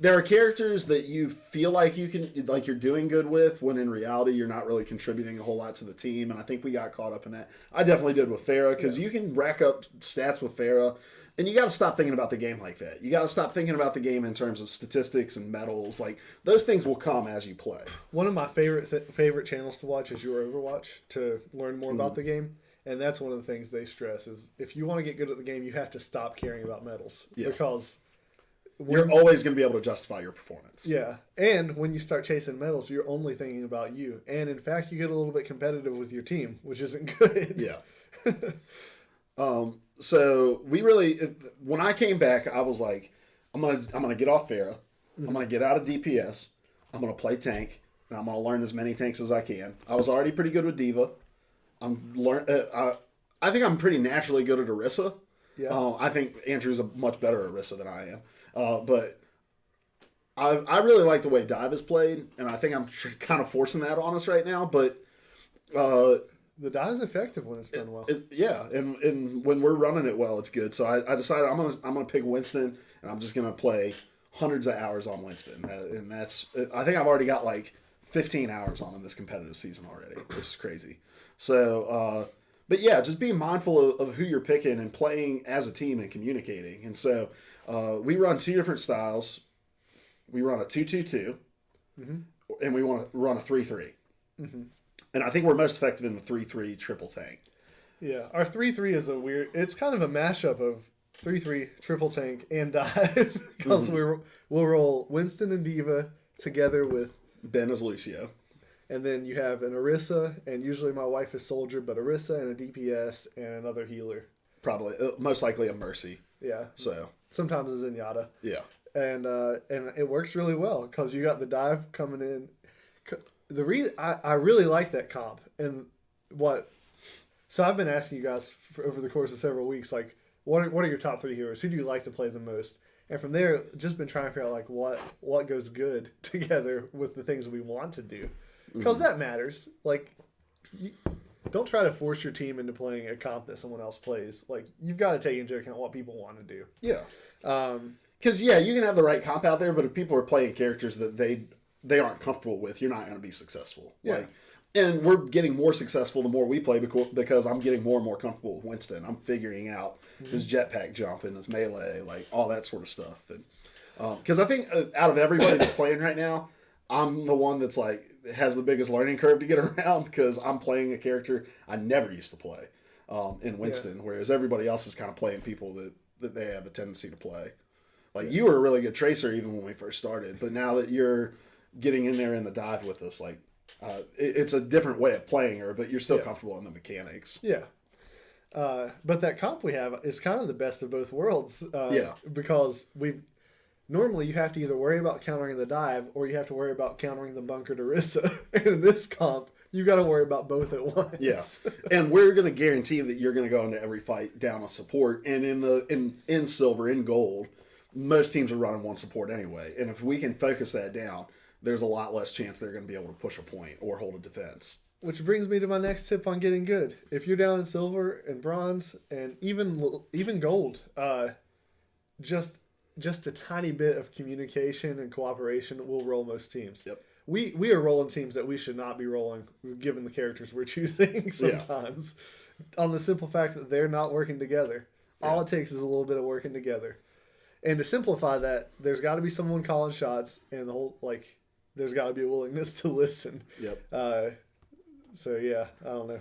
A: there are characters that you feel like you're doing good with, when in reality you're not really contributing a whole lot to the team. And I think we got caught up in that. I definitely did with Pharah, because you can rack up stats with Pharah, and you got to stop thinking about the game like that. You got to stop thinking about the game in terms of statistics and medals. Like, those things will come as you play.
B: One of my favorite channels to watch is Your Overwatch, to learn more about the game. And that's one of the things they stress is if you want to get good at the game, you have to stop caring about medals. Yeah. Because
A: you're always going to be able to justify your performance.
B: Yeah. And when you start chasing medals, you're only thinking about you. And in fact, you get a little bit competitive with your team, which isn't good.
A: Yeah. So we really, when I came back, I was like, I'm gonna get off Pharah. Mm-hmm. I'm gonna get out of DPS. I'm gonna play tank. And I'm gonna learn as many tanks as I can. I was already pretty good with Diva. I think I'm pretty naturally good at Orisa. Yeah. I think Andrew's a much better Orisa than I am. But I really like the way Dive is played, and I think I'm kind of forcing that on us right now. But
B: the Dive is effective when it's done well.
A: And when we're running it well, it's good. So I decided I'm gonna pick Winston, and I'm just gonna play hundreds of hours on Winston, and I think I've already got like 15 hours on in this competitive season already, which is crazy. So, but yeah, just being mindful of who you're picking and playing as a team and communicating. And so we run 2 different styles. We run a 2-2-2, mm-hmm. and we want to run a 3-3. Mm-hmm. And I think we're most effective in the 3-3 triple tank.
B: Yeah, our 3-3 is it's kind of a mashup of 3-3 triple tank and dive, because mm-hmm. we'll roll Winston and Diva together with
A: Ben as Lucio.
B: And then you have an Orisa, and usually my wife is Soldier, but Orisa and a DPS and another healer.
A: Probably, most likely a Mercy.
B: Yeah.
A: So
B: sometimes a Zenyatta.
A: Yeah.
B: And it works really well because you got the dive coming in. I really like that comp. And so I've been asking you guys over the course of several weeks, like, what are your top 3 heroes? Who do you like to play the most? And from there, just been trying to figure out like what goes good together with the things we want to do, because that matters. Like, don't try to force your team into playing a comp that someone else plays. Like, you've got to take into account what people want to do.
A: Yeah. Because you can have the right comp out there, but if people are playing characters that they aren't comfortable with, you're not going to be successful.
B: Yeah.
A: Like, and we're getting more successful the more we play because I'm getting more and more comfortable with Winston. I'm figuring out his jetpack jump and his melee, like all that sort of stuff. And because I think out of everybody that's playing right now, I'm the one that's like has the biggest learning curve to get around because I'm playing a character I never used to play in Winston, whereas everybody else is kind of playing people that they have a tendency to play. Like you were a really good tracer even when we first started, but now that you're getting in there in the dive with us, like it's a different way of playing her, but you're still comfortable in the mechanics.
B: Yeah. But that comp we have is kind of the best of both worlds. Because normally you have to either worry about countering the dive or you have to worry about countering the bunkered Orisa. And in this comp, you got to worry about both at once.
A: Yeah. And we're going to guarantee that you're going to go into every fight down a support. And in silver, in gold, most teams are running one support anyway. And if we can focus that down, there's a lot less chance they're going to be able to push a point or hold a defense.
B: Which brings me to my next tip on getting good. If you're down in silver and bronze and even gold, just a tiny bit of communication and cooperation will roll most teams.
A: Yep.
B: We are rolling teams that we should not be rolling given the characters we're choosing sometimes. On the simple fact that they're not working together. All it takes is a little bit of working together. And to simplify that, there's got to be someone calling shots and there's got to be a willingness to listen.
A: Yep.
B: So, yeah, I don't know.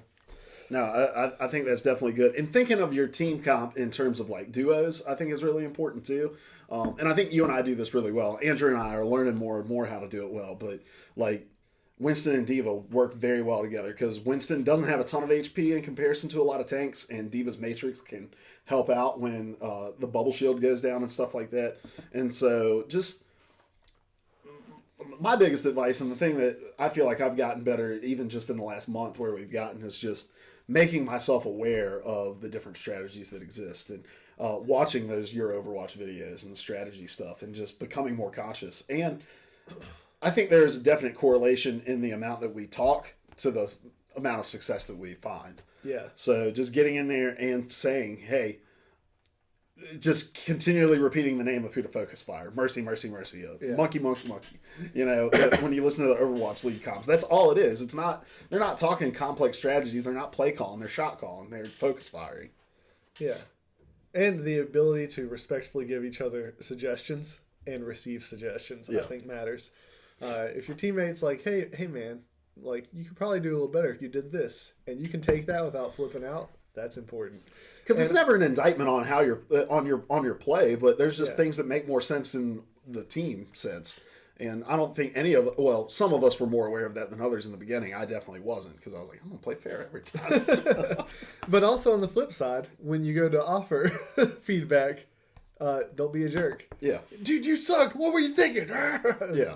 A: No, I think that's definitely good. And thinking of your team comp in terms of like duos, I think is really important too. And I think you and I do this really well. Andrew and I are learning more and more how to do it well. But like Winston and Diva work very well together because Winston doesn't have a ton of HP in comparison to a lot of tanks, and Diva's Matrix can help out when the bubble shield goes down and stuff like that. And so just my biggest advice, and the thing that I feel like I've gotten better even just in the last month where we've gotten, is just making myself aware of the different strategies that exist and watching those your Overwatch videos and the strategy stuff and just becoming more conscious. And I think there's a definite correlation in the amount that we talk to the amount of success that we find.
B: Yeah.
A: So just getting in there and saying, hey, just continually repeating the name of who to focus fire. Mercy, mercy, mercy. Monkey, monkey, monkey. You know, when you listen to the Overwatch League comps, that's all it is. It's not, they're not talking complex strategies. They're not play calling. They're shot calling. They're focus firing.
B: Yeah. And the ability to respectfully give each other suggestions and receive suggestions, I think matters. If your teammate's like, hey man, like you could probably do a little better if you did this, and you can take that without flipping out, that's important.
A: Because it's never an indictment on how you're on your play, but there's just things that make more sense in the team sense. And I don't think some of us were more aware of that than others in the beginning. I definitely wasn't, because I was like, I'm going to play fair every time.
B: But also on the flip side, when you go to offer feedback, don't be a jerk.
A: Yeah.
B: Dude, you suck. What were you thinking?
A: Yeah.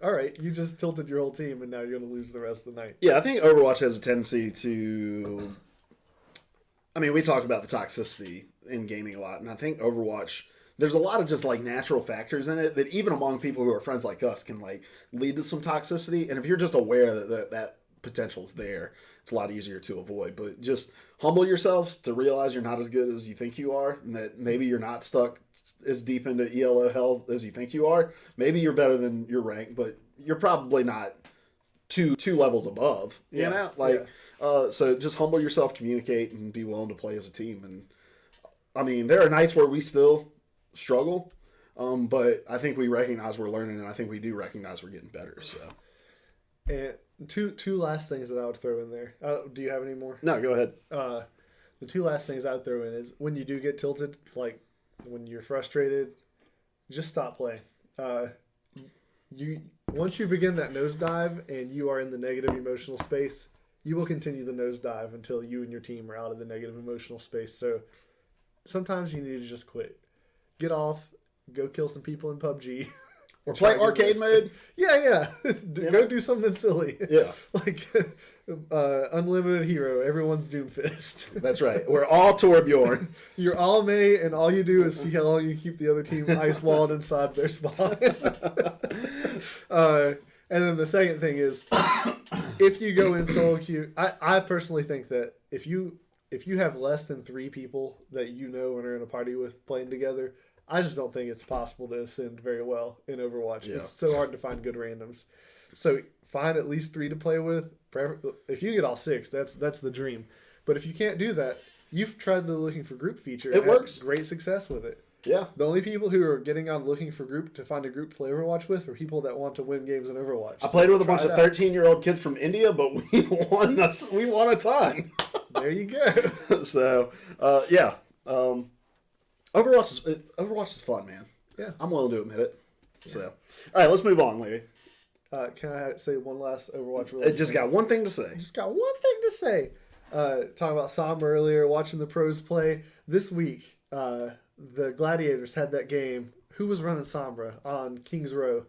B: All right, you just tilted your whole team, and now you're going to lose the rest of the night.
A: Yeah, I think Overwatch has a tendency to... I mean, we talk about the toxicity in gaming a lot, and I think Overwatch, there's a lot of just like natural factors in it that even among people who are friends like us can like lead to some toxicity. And if you're just aware that potential's there, it's a lot easier to avoid. But just humble yourself to realize you're not as good as you think you are, and that maybe you're not stuck as deep into ELO hell as you think you are. Maybe you're better than your rank, but you're probably not two levels above. You know, like. So just humble yourself, communicate, and be willing to play as a team. And I mean, there are nights where we still struggle, but I think we recognize we're learning, and I think we do recognize we're getting better. So,
B: and two last things that I would throw in there. Do you have any more?
A: No, go ahead.
B: The two last things I would throw in is when you do get tilted, like when you're frustrated, just stop playing. Once you begin that nosedive and you are in the negative emotional space, you will continue the nosedive until you and your team are out of the negative emotional space. So sometimes you need to just quit. Get off, go kill some people in PUBG,
A: Or play arcade mode.
B: Yeah. Go do something silly.
A: Yeah.
B: Like Unlimited Hero, everyone's Doomfist.
A: That's right. We're all Torbjorn.
B: You're all May, and all you do is see how long you keep the other team ice-walled inside their spawn. And then the second thing is, if you go in solo queue, I personally think that if you have less than 3 people that you know and are in a party with playing together, I just don't think it's possible to ascend very well in Overwatch. Yeah. It's so hard to find good randoms. So find at least 3 to play with. If you get all 6, that's the dream. But if you can't do that, you've tried the looking for group feature.
A: It works.
B: Great success with it.
A: Yeah.
B: The only people who are getting on looking for group to find a group to play Overwatch with are people that want to win games in Overwatch.
A: I played with a bunch of 13-year-old kids from India, but we won a ton.
B: There you go.
A: So, yeah. Overwatch is fun, man.
B: Yeah.
A: I'm willing to admit it. So, all right, let's move on, Larry.
B: Can I say one last Overwatch release?
A: Got one thing to say.
B: Just got one thing to say. Talking about Sombra earlier, watching the pros play. This week, the Gladiators had that game. Who was running Sombra on Kings Row?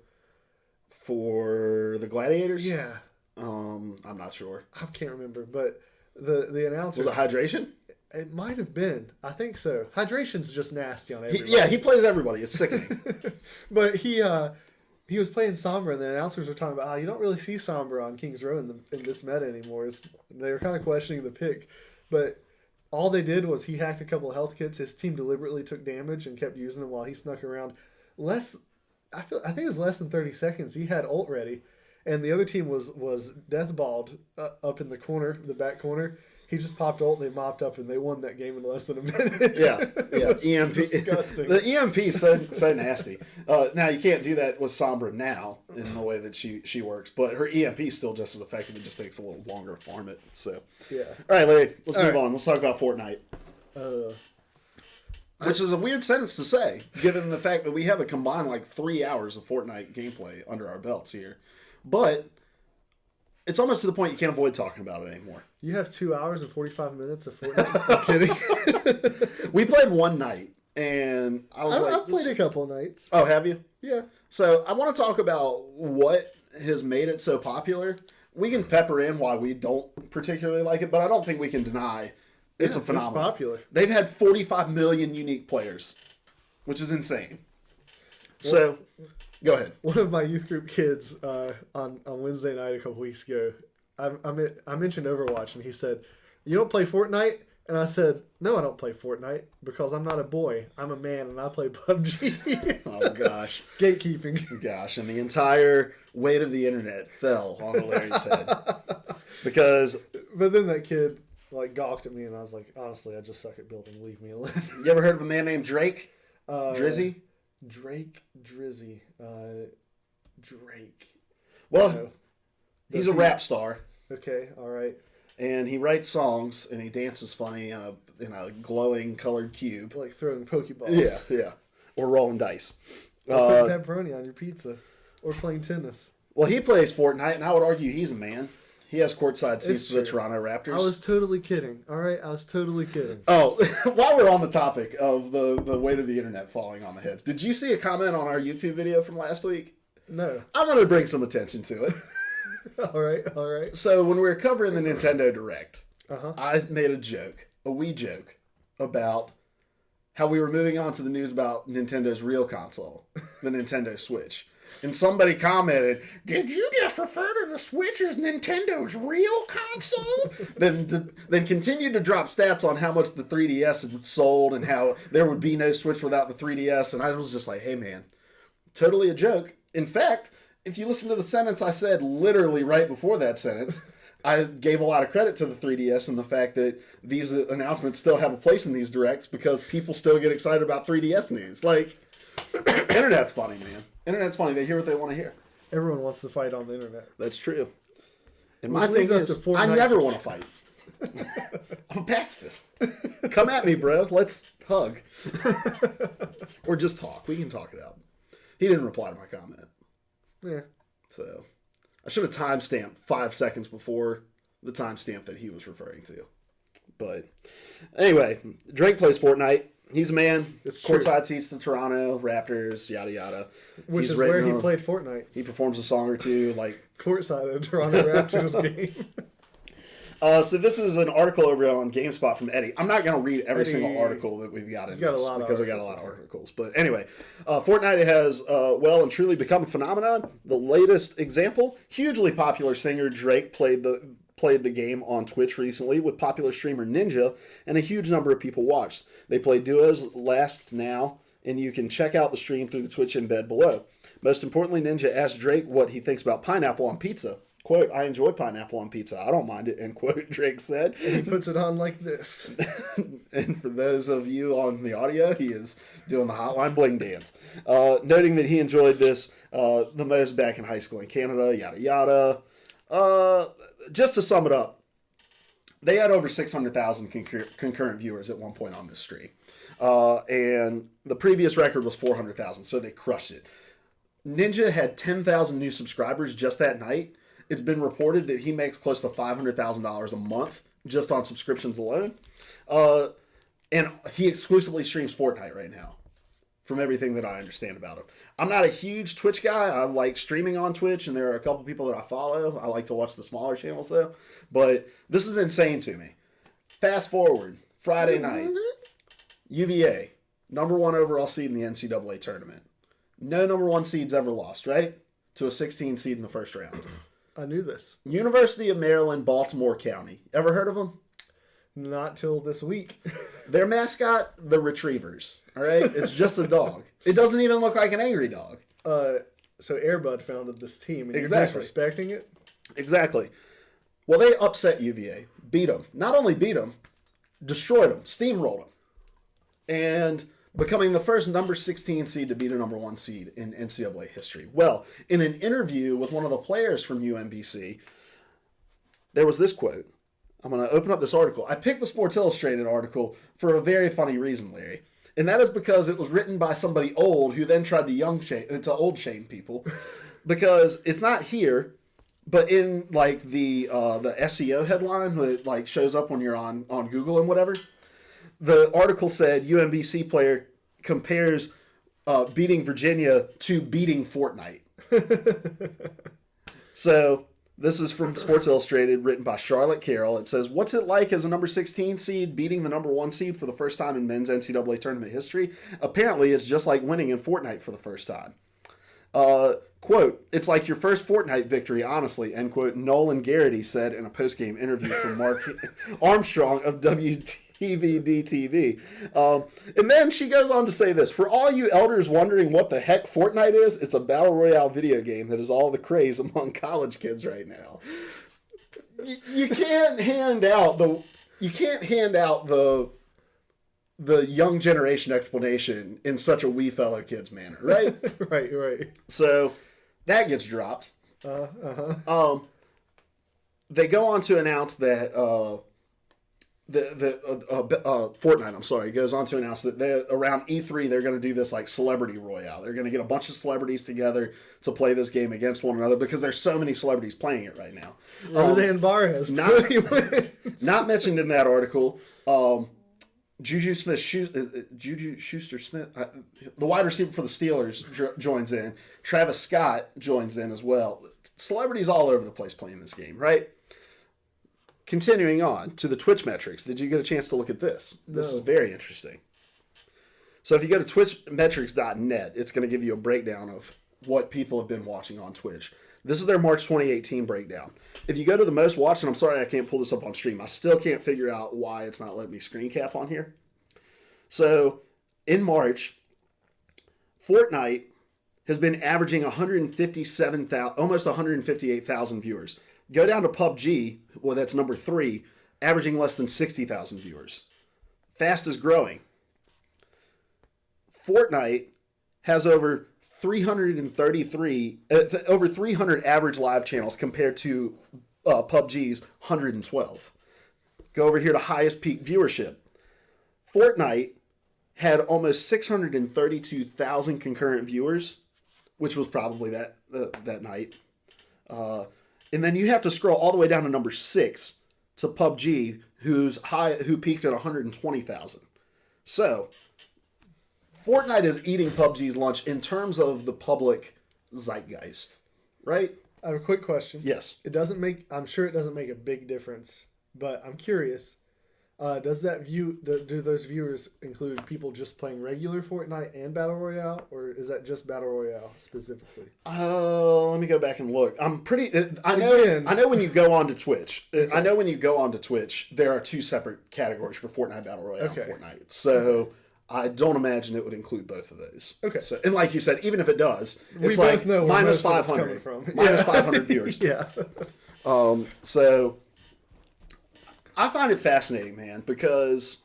A: For the Gladiators?
B: Yeah.
A: I'm not sure.
B: I can't remember, but the announcers...
A: Was it Hydration?
B: It might have been. I think so. Hydration's just nasty on everybody.
A: He plays everybody. It's sickening.
B: But he was playing Sombra, and the announcers were talking about how you don't really see Sombra on Kings Row in this meta anymore. They were kind of questioning the pick. But all they did was he hacked a couple of health kits. His team deliberately took damage and kept using them while he snuck around. I think it was less than 30 seconds. He had ult ready, and the other team was deathballed up in the back corner. He just popped ult, and they mopped up, and they won that game in less than a minute.
A: Yeah. EMP.
B: Disgusting.
A: The EMP is so nasty. Now, you can't do that with Sombra now in the way that she works, but her EMP is still just as effective. It just takes a little longer to farm it. So,
B: yeah.
A: All right, Larry, let's move on. Let's talk about Fortnite. Which is a weird sentence to say, given the fact that we have a combined 3 hours of Fortnite gameplay under our belts here. But it's almost to the point you can't avoid talking about it anymore.
B: You have 2 hours and 45 minutes of Fortnite? I'm
A: kidding. We played one night, and
B: I've played a couple nights.
A: Oh, have you?
B: Yeah.
A: So I want to talk about what has made it so popular. We can pepper in why we don't particularly like it, but I don't think we can deny it's a phenomenon.
B: It's popular.
A: They've had 45 million unique players, which is insane. So, go ahead.
B: One of my youth group kids on Wednesday night a couple weeks ago, I mentioned Overwatch, and he said, "You don't play Fortnite?" And I said, "No, I don't play Fortnite because I'm not a boy. I'm a man, and I play PUBG."
A: Oh, gosh.
B: Gatekeeping.
A: Gosh, and the entire weight of the internet fell on Larry's head. Because...
B: But then that kid gawked at me, and I was like, honestly, I just suck at building. Leave me alone.
A: You ever heard of a man named Drake? Drizzy?
B: Drake Drizzy. Drake.
A: Well, he's a rap star.
B: Okay, all right.
A: And he writes songs, and he dances funny in a glowing colored cube.
B: Like throwing Pokeballs.
A: Yeah. Or rolling dice.
B: Or putting pepperoni on your pizza. Or playing tennis.
A: Well, he plays Fortnite, and I would argue he's a man. He has courtside seats for the Toronto Raptors.
B: I was totally kidding. All right, I was totally kidding.
A: Oh, while we're on the topic of the weight of the internet falling on the heads, did you see a comment on our YouTube video from last week?
B: No.
A: I'm going to bring some attention to it.
B: All right.
A: So when we were covering the Nintendo Direct,
B: Uh-huh.
A: I made a wee joke, about how we were moving on to the news about Nintendo's real console, the Nintendo Switch. And somebody commented, "Did you just refer to the Switch as Nintendo's real console?" then continued to drop stats on how much the 3DS had sold and how there would be no Switch without the 3DS. And I was just like, hey man, totally a joke. In fact, if you listen to the sentence I said literally right before that sentence, I gave a lot of credit to the 3DS and the fact that these announcements still have a place in these directs because people still get excited about 3DS news. Internet's funny, man. Internet's funny. They hear what they want to hear.
B: Everyone wants to fight on the internet.
A: That's true. And
B: Which
A: my thing
B: leads us
A: is,
B: to Fortnite
A: I never want to fight. I'm a pacifist. Come at me, bro. Let's hug. Or just talk. We can talk it out. He didn't reply to my comment.
B: Yeah.
A: So, I should have timestamped 5 seconds before the timestamp that he was referring to. But, anyway, Drake plays Fortnite. He's a man.
B: It's true.
A: Courtside seats to Toronto, Raptors, yada yada.
B: Which
A: He's
B: is where he
A: written
B: played Fortnite.
A: He performs a song or two, like
B: Courtside at a Toronto Raptors game.
A: So this is an article over on GameSpot from Eddie. I'm not going to read every
B: Eddie,
A: single article that we've got in
B: got a
A: this
B: lot of
A: because we got a
B: articles
A: lot of
B: in there.
A: articles. But anyway, Fortnite has well and truly become a phenomenon. The latest example, hugely popular singer Drake played the game on Twitch recently with popular streamer Ninja, and a huge number of people watched. They played duos last now, and you can check out the stream through the Twitch embed below. Most importantly, Ninja asked Drake what he thinks about pineapple on pizza. Quote, I enjoy pineapple on pizza. I don't mind it, end quote, Drake said.
B: And he puts it on like this.
A: And for those of you on the audio, he is doing the Hotline Bling dance. Noting that he enjoyed this the most back in high school in Canada, yada yada. Just to sum it up, they had over 600,000 concurrent viewers at one point on this stream. And the previous record was 400,000, so they crushed it. Ninja had 10,000 new subscribers just that night. It's been reported that he makes close to $500,000 a month just on subscriptions alone. And he exclusively streams Fortnite right now, from everything that I understand about him. I'm not a huge Twitch guy. I like streaming on Twitch, and there are a couple people that I follow. I like to watch the smaller channels, though. But this is insane to me. Fast forward, Friday night, UVA, number 1 overall seed in the NCAA tournament. No number 1 seeds ever lost, right? To a 16 seed in the first round.
B: I knew this.
A: University of Maryland, Baltimore County. Ever heard of them?
B: Not till this week.
A: Their mascot, the Retrievers. All right? It's just a dog. It doesn't even look like an angry dog.
B: So Airbud founded this team, and
A: Exactly.
B: you're disrespecting it?
A: Exactly. Well, they upset UVA. Beat them. Not only beat them, destroyed them. Steamrolled them. And becoming the first number 16 seed to beat a number 1 seed in NCAA history. Well, in an interview with one of the players from UMBC, there was this quote. I'm going to open up this article. I picked the Sports Illustrated article for a very funny reason, Larry. And that is because it was written by somebody old who then tried to old shame people. Because it's not here, but in like the SEO headline that like shows up when you're on Google and whatever. The article said UMBC player compares beating Virginia to beating Fortnite. So this is from Sports Illustrated, written by Charlotte Carroll. It says, what's it like as a number 16 seed beating the number 1 seed for the first time in men's NCAA tournament history? Apparently, it's just like winning in Fortnite for the first time. Quote, it's like your first Fortnite victory, honestly, end quote, Nolan Garrity said in a post-game interview from Mark Armstrong of WTVD-TV. And then she goes on to say this, for all you elders wondering what the heck Fortnite is, it's a battle royale video game that is all the craze among college kids right now. You can't hand out the young generation explanation in such a wee fellow kid's manner, right?
B: Right.
A: So that gets dropped. They go on to announce that Fortnite, goes on to announce that around E3 they're going to do this like celebrity royale. They're going to get a bunch of celebrities together to play this game against one another because there's so many celebrities playing it right now.
B: Roseanne Barr has
A: not mentioned in that article. Juju Schuster-Smith, the wide receiver for the Steelers, joins in. Travis Scott joins in as well. Celebrities all over the place playing this game, right? Continuing on to the Twitch metrics. Did you get a chance to look at this? This is very interesting. So if you go to twitchmetrics.net, it's going to give you a breakdown of what people have been watching on Twitch. This is their March 2018 breakdown. If you go to the most watched, and I'm sorry I can't pull this up on stream. I still can't figure out why it's not letting me screen cap on here. So in March, Fortnite has been averaging 157,000, almost 158,000 viewers. Go down to PUBG, well, that's number 3, averaging less than 60,000 viewers. Fastest growing. Fortnite has over 300 average live channels compared to PUBG's 112. Go over here to highest peak viewership. Fortnite had almost 632,000 concurrent viewers, which was probably that night. And then you have to scroll all the way down to number 6 to PUBG, who peaked at 120,000. So Fortnite is eating PUBG's lunch in terms of the public zeitgeist, right?
B: I have a quick question.
A: Yes.
B: I'm sure it doesn't make a big difference, but I'm curious. Does that do those viewers include people just playing regular Fortnite and Battle Royale, or is that just Battle Royale specifically?
A: Let me go back and look. I know when you go onto Twitch, I know when you go onto Twitch, there are two separate categories for Fortnite Battle Royale and Fortnite. So I don't imagine it would include both of those.
B: Okay.
A: So, and like you said, even if it does,
B: We
A: it's
B: both
A: like
B: know where
A: minus
B: most of it's
A: 500.
B: coming from.
A: Minus
B: Yeah.
A: 500 viewers.
B: Yeah.
A: So I find it fascinating, man, because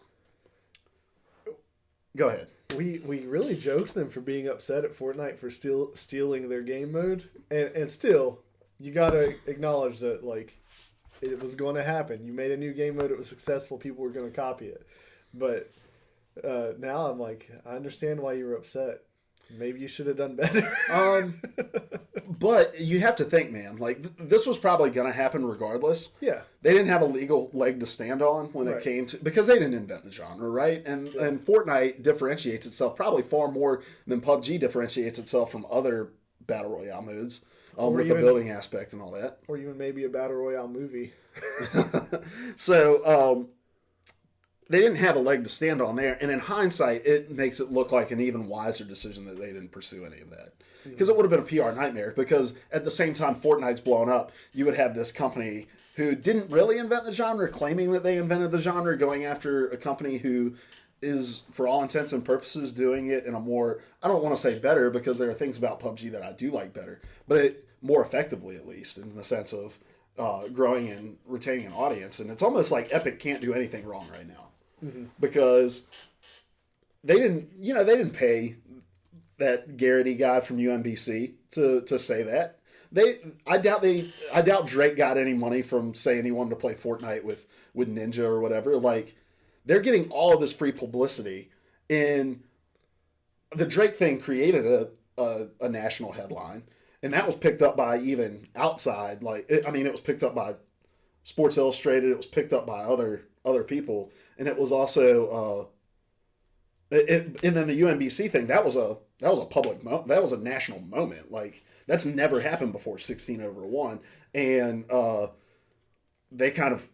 A: go ahead.
B: We really joked them for being upset at Fortnite for stealing their game mode, and still, you gotta acknowledge that like it was going to happen. You made a new game mode; it was successful. People were going to copy it, but now I'm like, I understand why you were upset. Maybe you should have done better.
A: But you have to think, man, like this was probably going to happen regardless.
B: Yeah.
A: They didn't have a legal leg to stand on when it came to, because they didn't invent the genre, right? And Fortnite differentiates itself probably far more than PUBG differentiates itself from other battle royale modes, with the building aspect and all that.
B: Or even maybe a battle royale movie.
A: So they didn't have a leg to stand on there, and in hindsight, it makes it look like an even wiser decision that they didn't pursue any of that. Because it would have been a PR nightmare, because at the same time Fortnite's blown up, you would have this company who didn't really invent the genre, claiming that they invented the genre, going after a company who is, for all intents and purposes, doing it in a more, I don't want to say better, because there are things about PUBG that I do like better, but more effectively, at least, in the sense of growing and retaining an audience. And it's almost like Epic can't do anything wrong right now. Because they didn't pay that Garrity guy from UMBC to say that. I doubt Drake got any money from saying he wanted to play Fortnite with Ninja or whatever. Like, they're getting all of this free publicity, and the Drake thing created a national headline, and that was picked up by even outside. It was picked up by Sports Illustrated. It was picked up by other people. And it was also, and then the UMBC thing, that was a public that was a national moment. Like, that's never happened before, 16/1, and they kind of,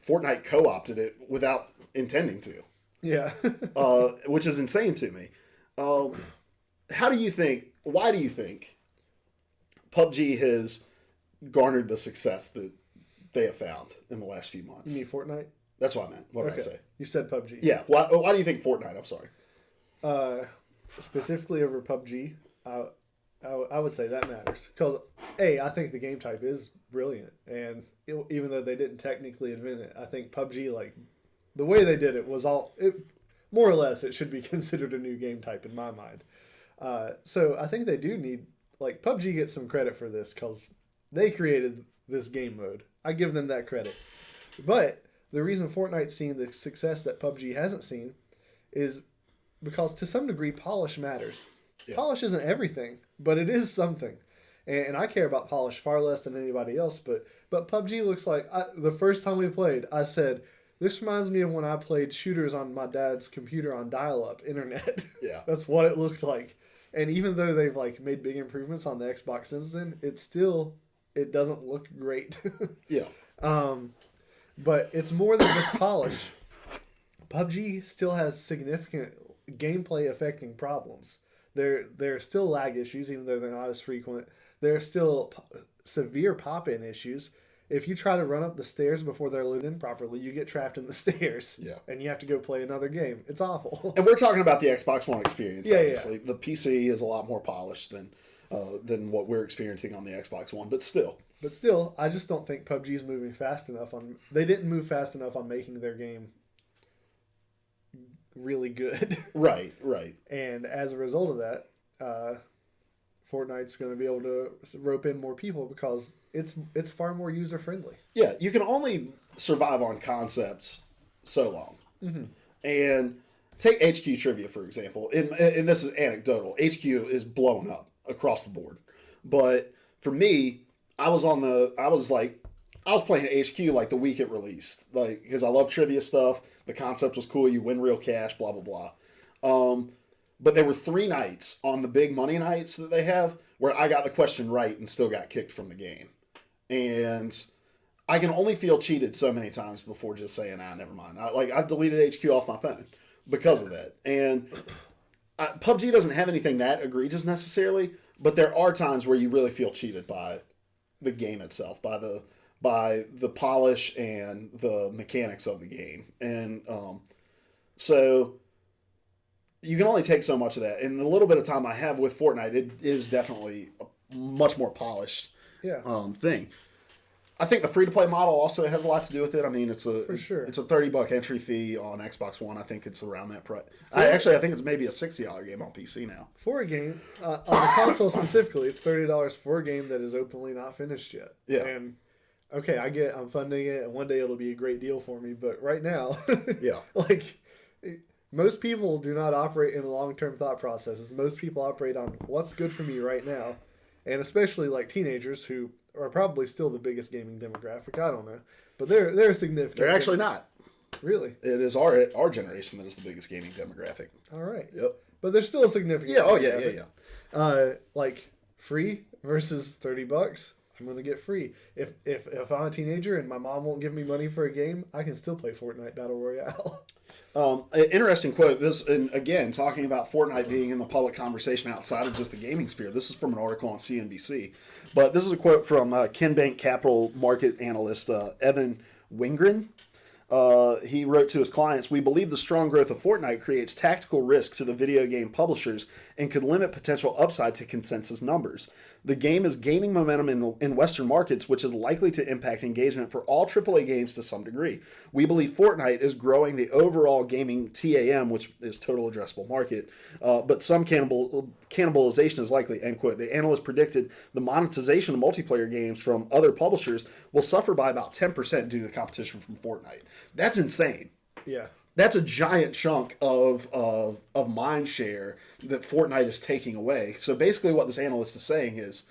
A: Fortnite co-opted it without intending to.
B: Yeah.
A: Which is insane to me. Why do you think PUBG has garnered the success that they have found in the last few months?
B: You mean Fortnite?
A: That's what I meant. What did I say?
B: You said PUBG.
A: Yeah. Why do you think Fortnite? I'm sorry.
B: Specifically over PUBG, I would say that matters. Because, I think the game type is brilliant. And even though they didn't technically invent it, I think PUBG, like, the way they did it was more or less, it should be considered a new game type in my mind. So I think they do need, like, PUBG gets some credit for this because they created this game mode. I give them that credit. But the reason Fortnite's seen the success that PUBG hasn't seen is because, to some degree, polish matters. Yeah. Polish isn't everything, but it is something. And I care about polish far less than anybody else, but PUBG looks like, the first time we played, I said, this reminds me of when I played shooters on my dad's computer on dial-up internet.
A: Yeah.
B: That's what it looked like. And even though they've like made big improvements on the Xbox since then, it doesn't look great.
A: Yeah.
B: But it's more than just polish. PUBG still has significant gameplay affecting problems. There are still lag issues, even though they're not as frequent. There are still severe pop-in issues. If you try to run up the stairs before they're lit in properly, you get trapped in the stairs.
A: Yeah.
B: And you have to go play another game. It's awful.
A: And we're talking about the Xbox One experience, obviously.
B: Yeah.
A: The PC is a lot more polished than what we're experiencing on the Xbox One, but still.
B: But still, I just don't think PUBG is moving fast enough on... They didn't move fast enough on making their game really good.
A: Right.
B: And as a result of that, Fortnite's going to be able to rope in more people because it's far more user-friendly.
A: Yeah, you can only survive on concepts so long. Mm-hmm. And take HQ Trivia, for example. And this is anecdotal. HQ is blown up across the board. But for me, I was playing HQ like the week it released, like, because I love trivia stuff. The concept was cool. You win real cash, blah blah blah. But there were 3 nights on the big money nights that they have where I got the question right and still got kicked from the game. And I can only feel cheated so many times before just saying, never mind. I've deleted HQ off my phone because of that. And PUBG doesn't have anything that egregious necessarily, but there are times where you really feel cheated by the game itself, by the polish and the mechanics of the game. And so you can only take so much of that. And the little bit of time I have with Fortnite, it is definitely a much more polished thing. I think the free-to-play model also has a lot to do with it. I mean, it's a $30 entry fee on Xbox One. I think it's around that price. I think it's maybe a $60 game on PC now.
B: For a game, on the console specifically, it's $30 for a game that is openly not finished yet.
A: Yeah.
B: And, okay, I'm funding it, and one day it'll be a great deal for me. But right now,
A: yeah,
B: like, most people do not operate in long-term thought processes. Most people operate on what's good for me right now. And especially, like, teenagers who are probably still the biggest gaming demographic. I don't know, but they're significant.
A: They're actually not.
B: Really?
A: It is our generation that is the biggest gaming demographic.
B: All right.
A: Yep.
B: But they're still a significant.
A: Yeah. Oh yeah.
B: Like free versus $30. I'm gonna get free. If I'm a teenager and my mom won't give me money for a game, I can still play Fortnite Battle Royale.
A: Interesting quote. This, and again, talking about Fortnite being in the public conversation outside of just the gaming sphere. This is from an article on CNBC, but this is a quote from KenBank Capital market analyst Evan Wingren. He wrote to his clients, "We believe the strong growth of Fortnite creates tactical risk to the video game publishers and could limit potential upside to consensus numbers. The game is gaining momentum in Western markets, which is likely to impact engagement for all AAA games to some degree. We believe Fortnite is growing the overall gaming TAM, which is total addressable market, but some cannibalization is likely," end quote. The analyst predicted the monetization of multiplayer games from other publishers will suffer by about 10% due to the competition from Fortnite. That's insane.
B: Yeah.
A: That's a giant chunk of mind share that Fortnite is taking away. So basically what this analyst is saying is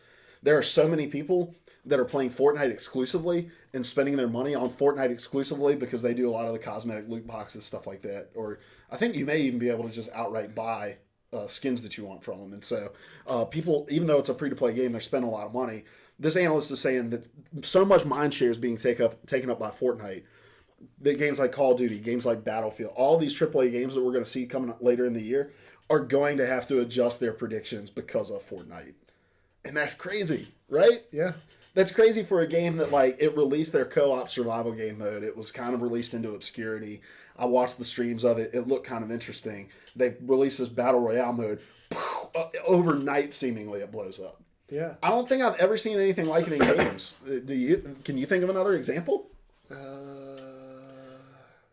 A: there are so many people that are playing Fortnite exclusively and spending their money on Fortnite exclusively because they do a lot of the cosmetic loot boxes, stuff like that. Or I think you may even be able to just outright buy skins that you want from them. And so people, even though it's a free-to-play game, they're spending a lot of money. This analyst is saying that so much mind share is being taken up by Fortnite that games like Call of Duty, games like Battlefield, all these AAA games that we're going to see coming up later in the year are going to have to adjust their predictions because of Fortnite. And that's crazy, right?
B: Yeah.
A: That's crazy for a game that, like, it released their co-op survival game mode. It was kind of released into obscurity. I watched the streams of it. It looked kind of interesting. They released this Battle Royale mode. Overnight, seemingly, it blows up.
B: Yeah.
A: I don't think I've ever seen anything like it in games. Can you think of another example?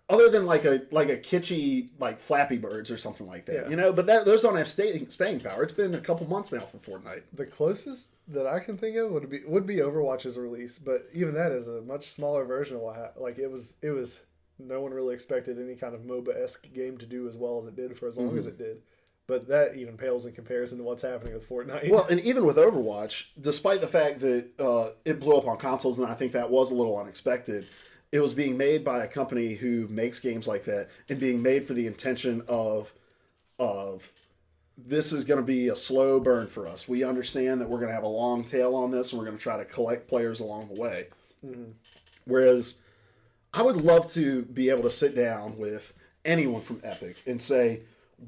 A: Other than like a kitschy like Flappy Birds or something like that,
B: Yeah.
A: But those don't have staying power. It's been a couple months now for Fortnite.
B: The closest that I can think of would be Overwatch's release, but even that is a much smaller version of what it was. No one really expected any kind of MOBA-esque game to do as well as it did for as long as it did. But that even pales in comparison to what's happening with Fortnite.
A: Well, and even with Overwatch, despite the fact that it blew up on consoles, and I think that was a little unexpected, it was being made by a company who makes games like that and being made for the intention of this is going to be a slow burn for us. We understand that we're going to have a long tail on this and we're going to try to collect players along the way. Mm-hmm. Whereas I would love to be able to sit down with anyone from Epic and say,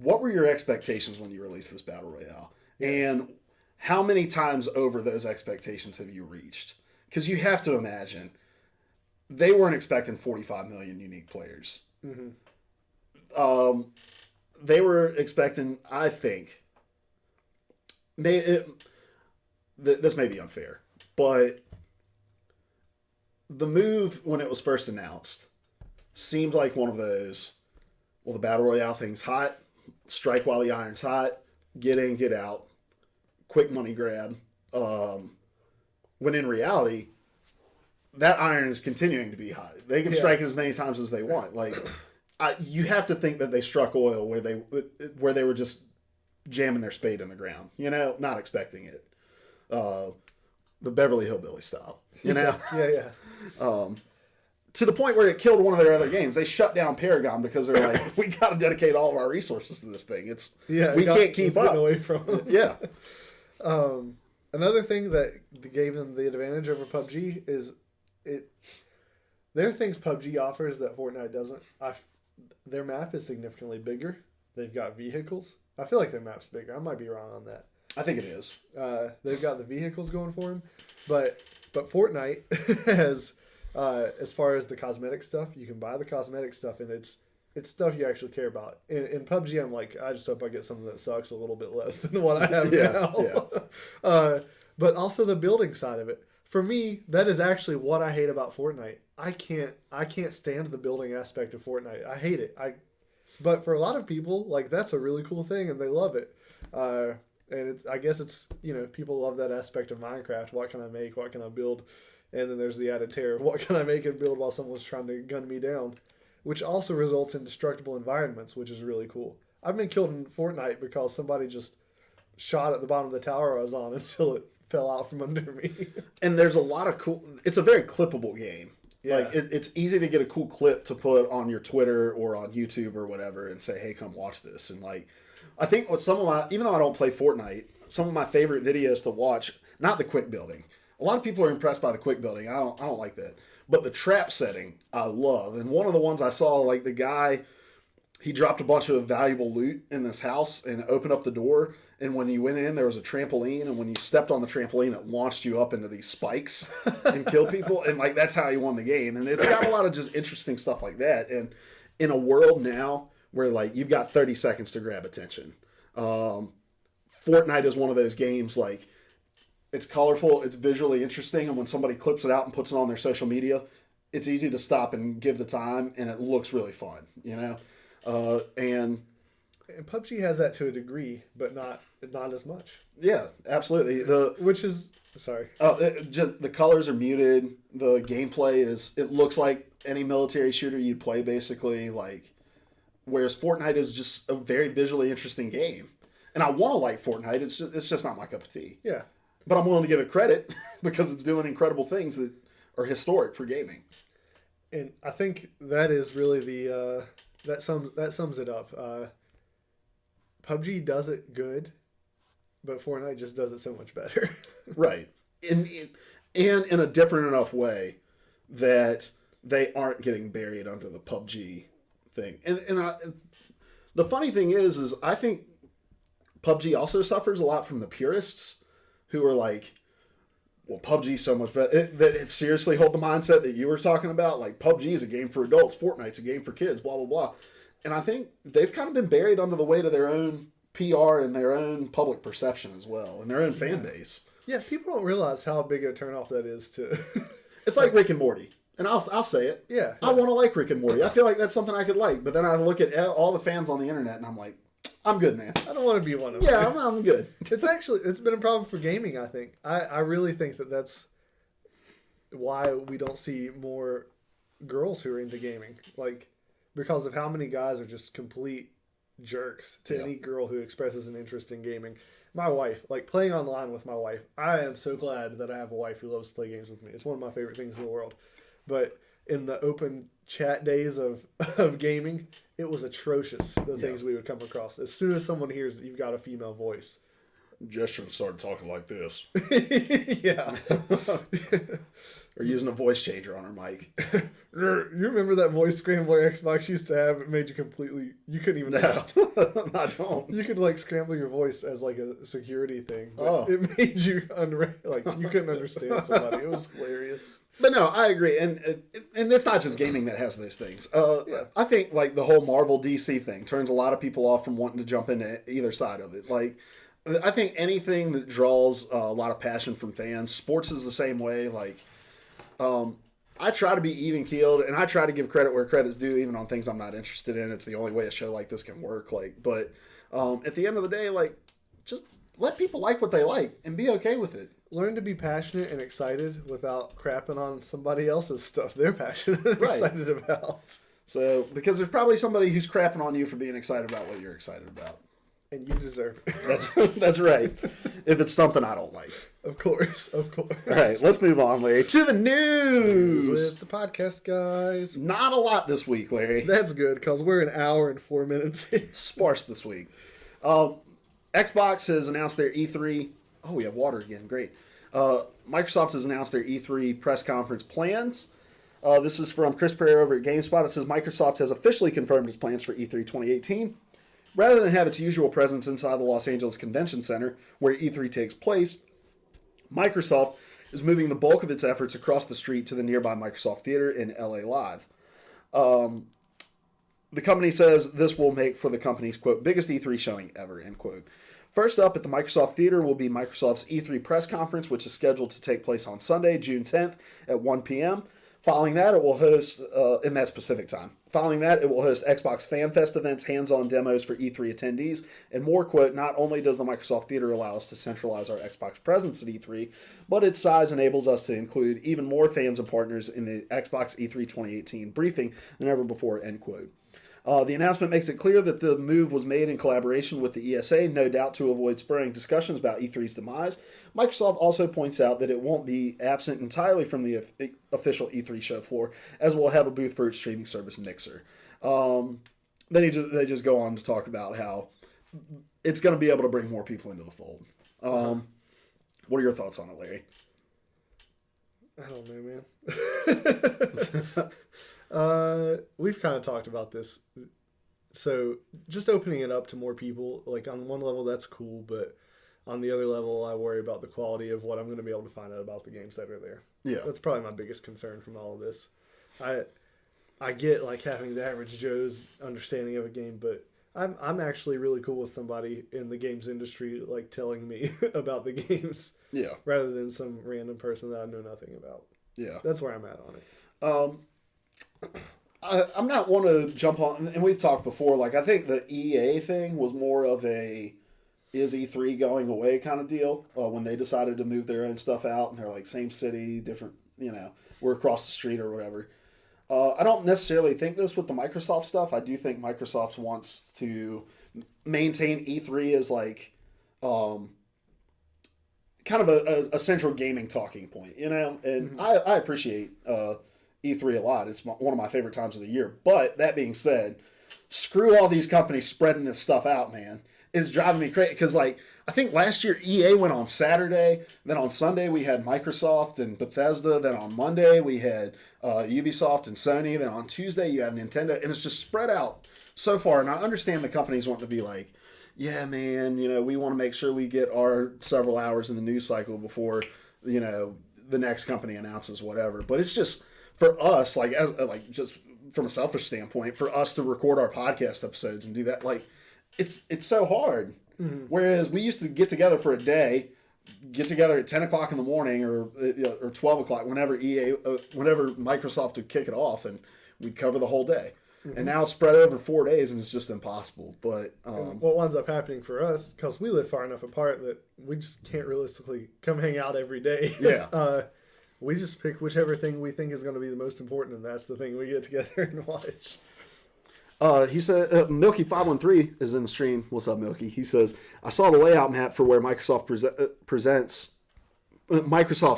A: what were your expectations when you released this Battle Royale? And how many times over those expectations have you reached? Because you have to imagine they weren't expecting 45 million unique players. Mm-hmm. They were expecting, I think, this may be unfair, but the move when it was first announced seemed like one of those, well, the Battle Royale thing's hot, strike while the iron's hot, get in, get out, quick money grab. When in reality, that iron is continuing to be hot. They can strike it as many times as they want. Like, you have to think that they struck oil where they were just jamming their spade in the ground, not expecting it. The Beverly Hillbilly style,
B: Yeah.
A: to the point where it killed one of their other games. They shut down Paragon because they're like, we got to dedicate all of our resources to this thing. We can't keep up.
B: Away from it.
A: Yeah.
B: Another thing that gave them the advantage over PUBG is there are things PUBG offers that Fortnite doesn't. Their map is significantly bigger. They've got vehicles. I feel like their map's bigger. I might be wrong on that.
A: I think it is.
B: They've got the vehicles going for them, but Fortnite has, as far as the cosmetic stuff, you can buy the cosmetic stuff, and it's stuff you actually care about. In PUBG, I'm like, I just hope I get something that sucks a little bit less than what I have now.
A: Yeah.
B: But also the building side of it. For me, that is actually what I hate about Fortnite. I can't stand the building aspect of Fortnite. I hate it. But for a lot of people, like, that's a really cool thing, and they love it. And I guess it's, people love that aspect of Minecraft. What can I make? What can I build? And then there's the added terror of what can I make and build while someone's trying to gun me down, which also results in destructible environments, which is really cool. I've been killed in Fortnite because somebody just shot at the bottom of the tower I was on until it fell out from under me.
A: And there's a lot of cool... It's a very clippable game.
B: Yeah.
A: Like, it's easy to get a cool clip to put on your Twitter or on YouTube or whatever and say, hey, come watch this. And, like, I think what even though I don't play Fortnite, some of my favorite videos to watch, not the quick building. A lot of people are impressed by the quick building. I don't like that. But the trap setting, I love. And one of the ones I saw, like, the guy, he dropped a bunch of valuable loot in this house and opened up the door. And when you went in, there was a trampoline. And when you stepped on the trampoline, it launched you up into these spikes and killed people. And, like, that's how he won the game. And it's got a lot of just interesting stuff like that. And in a world now where, like, you've got 30 seconds to grab attention. Fortnite is one of those games, like, it's colorful, it's visually interesting, and when somebody clips it out and puts it on their social media, it's easy to stop and give the time, and it looks really fun, And
B: PUBG has that to a degree, but not as much.
A: Yeah, absolutely.
B: Sorry.
A: Just the colors are muted. The gameplay it looks like any military shooter you'd play, basically. Like, whereas Fortnite is just a very visually interesting game, and I want to like Fortnite. It's just not my cup of tea.
B: Yeah.
A: But I'm willing to give it credit because it's doing incredible things that are historic for gaming.
B: And I think that is really that sums it up. PUBG does it good, but Fortnite just does it so much better.
A: Right. And in a different enough way that they aren't getting buried under the PUBG thing. And the funny thing is I think PUBG also suffers a lot from the purists who are like, well, PUBG's so much better. It seriously hold the mindset that you were talking about. Like, PUBG is a game for adults. Fortnite's a game for kids, blah, blah, blah. And I think they've kind of been buried under the weight of their own PR and their own public perception as well, and their own fan base.
B: Yeah, people don't realize how big a turnoff that is to...
A: It's like Rick and Morty. And I'll say it.
B: Yeah.
A: I want to like Rick and Morty. I feel like that's something I could like. But then I look at all the fans on the internet, and I'm like, I'm good, man.
B: I don't want to be one of them.
A: Yeah, I'm good.
B: It's been a problem for gaming, I think. I really think that's why we don't see more girls who are into gaming. Like, because of how many guys are just complete jerks to any girl who expresses an interest in gaming. My wife, like, playing online with my wife, I am so glad that I have a wife who loves to play games with me. It's one of my favorite things in the world. But in the open chat days of gaming, it was atrocious, the things we would come across. As soon as someone hears that you've got a female voice.
A: Just should have started talking like this.
B: Yeah.
A: Or using a voice changer on her mic.
B: You remember that voice scrambler Xbox used to have? It made you you couldn't even
A: I don't.
B: You could, like, scramble your voice as, like, a security thing. But it made you like, you couldn't understand somebody. It was hilarious.
A: But no, I agree. And it's not just gaming that has those things. I think, like, the whole Marvel DC thing turns a lot of people off from wanting to jump into either side of it. Like, I think anything that draws a lot of passion from fans, sports is the same way. Like, I try to be even keeled, and I try to give credit where credit's due, even on things I'm not interested in. It's the only way a show like this can work. Like, but at the end of the day, like, just let people like what they like and be okay with it.
B: Learn to be passionate and excited without crapping on somebody else's stuff they're passionate and excited about.
A: So, because there's probably somebody who's crapping on you for being excited about what you're excited about.
B: And you deserve it.
A: That's right. If it's something I don't like.
B: Of course.
A: All right, let's move on, Larry, to the news.
B: With the podcast, guys.
A: Not a lot this week, Larry.
B: That's good, because we're an hour and 4 minutes in.
A: Sparse this week. Xbox has announced their E3. Oh, we have water again. Great. Microsoft has announced their E3 press conference plans. This is from Chris Pereira over at GameSpot. It says Microsoft has officially confirmed its plans for E3 2018. Rather than have its usual presence inside the Los Angeles Convention Center, where E3 takes place, Microsoft is moving the bulk of its efforts across the street to the nearby Microsoft Theater in LA Live. The company says this will make for the company's, quote, biggest E3 showing ever, end quote. First up at the Microsoft Theater will be Microsoft's E3 press conference, which is scheduled to take place on Sunday, June 10th at 1 p.m. Following that, it will host, in that Pacific time. Following that, it will host Xbox Fan Fest events, hands-on demos for E3 attendees, and more, quote, not only does the Microsoft Theater allow us to centralize our Xbox presence at E3, but its size enables us to include even more fans and partners in the Xbox E3 2018 briefing than ever before, end quote. The announcement makes it clear that the move was made in collaboration with the ESA, no doubt to avoid spurring discussions about E3's demise. Microsoft also points out that it won't be absent entirely from the official E3 show floor, as it will have a booth for its streaming service Mixer. Then they just go on to talk about how it's going to be able to bring more people into the fold. What are your thoughts on it, Larry?
B: I don't know, man. We've kind of talked about this. So just opening it up to more people, like on one level, that's cool, but on the other level, I worry about the quality of what I'm going to be able to find out about the games that are there.
A: Yeah.
B: That's probably my biggest concern from all of this. I get like having the average Joe's understanding of a game, but I'm actually really cool with somebody in the games industry like telling me about the games.
A: Yeah.
B: Rather than some random person that I know nothing about.
A: Yeah.
B: That's where I'm at on it.
A: I'm not one to jump on, and we've talked before, like I think the EA thing was more of a is E3 going away kind of deal when they decided to move their own stuff out, and they're like same city, different, we're across the street or whatever. I don't necessarily think this with the Microsoft stuff. I do think Microsoft wants to maintain E3 as like kind of a central gaming talking point, and
B: Mm-hmm.
A: I appreciate E3 a lot. It's one of my favorite times of the year. But that being said, screw all these companies spreading this stuff out, man. It's driving me crazy because, like, I think last year EA went on Saturday. Then on Sunday we had Microsoft and Bethesda. Then on Monday we had Ubisoft and Sony. Then on Tuesday you have Nintendo. And it's just spread out so far. And I understand the companies want to be like, yeah, man, we want to make sure we get our several hours in the news cycle before, the next company announces whatever. But it's just, for us, just from a selfish standpoint, for us to record our podcast episodes and do that, like, it's so hard.
B: Mm-hmm.
A: Whereas we used to get together for a day, get together at 10 o'clock in the morning or 12 o'clock, whenever Microsoft would kick it off, and we'd cover the whole day. Mm-hmm. And now it's spread over 4 days, and it's just impossible. But
B: what winds up happening for us, because we live far enough apart that we just can't realistically come hang out every day.
A: Yeah.
B: We just pick whichever thing we think is going to be the most important, and that's the thing we get together and watch.
A: He said, Milky513 is in the stream. What's up, Milky? He says, I saw the layout map for where Microsoft's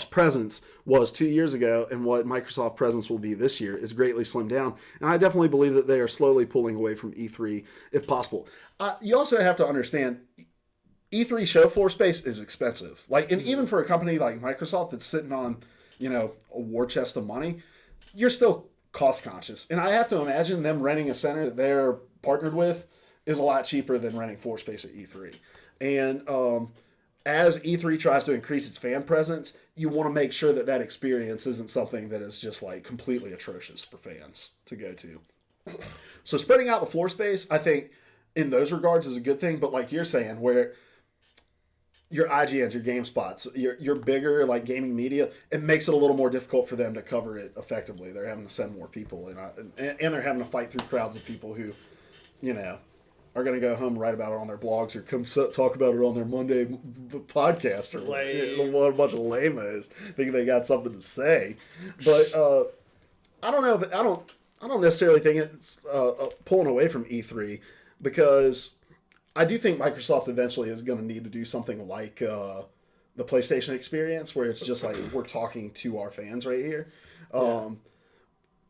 A: presence was 2 years ago, and what Microsoft presence will be this year is greatly slimmed down. And I definitely believe that they are slowly pulling away from E3 if possible. You also have to understand, E3 show floor space is expensive. Like, and even for a company like Microsoft that's sitting on, a war chest of money, you're still cost conscious. And I have to imagine them renting a center that they're partnered with is a lot cheaper than renting floor space at E3. And as E3 tries to increase its fan presence, you want to make sure that that experience isn't something that is just like completely atrocious for fans to go to. So spreading out the floor space, I think in those regards is a good thing. But like you're saying, where your IGNs, your GameSpots, your bigger like gaming media, it makes it a little more difficult for them to cover it effectively. They're having to send more people, and they're having to fight through crowds of people who, are going to go home and write about it on their blogs or come talk about it on their Monday podcast or what a bunch of lame-os thinking they got something to say. But I don't know. I don't necessarily think it's pulling away from E3, because I do think Microsoft eventually is going to need to do something like the PlayStation experience, where it's just like we're talking to our fans right here.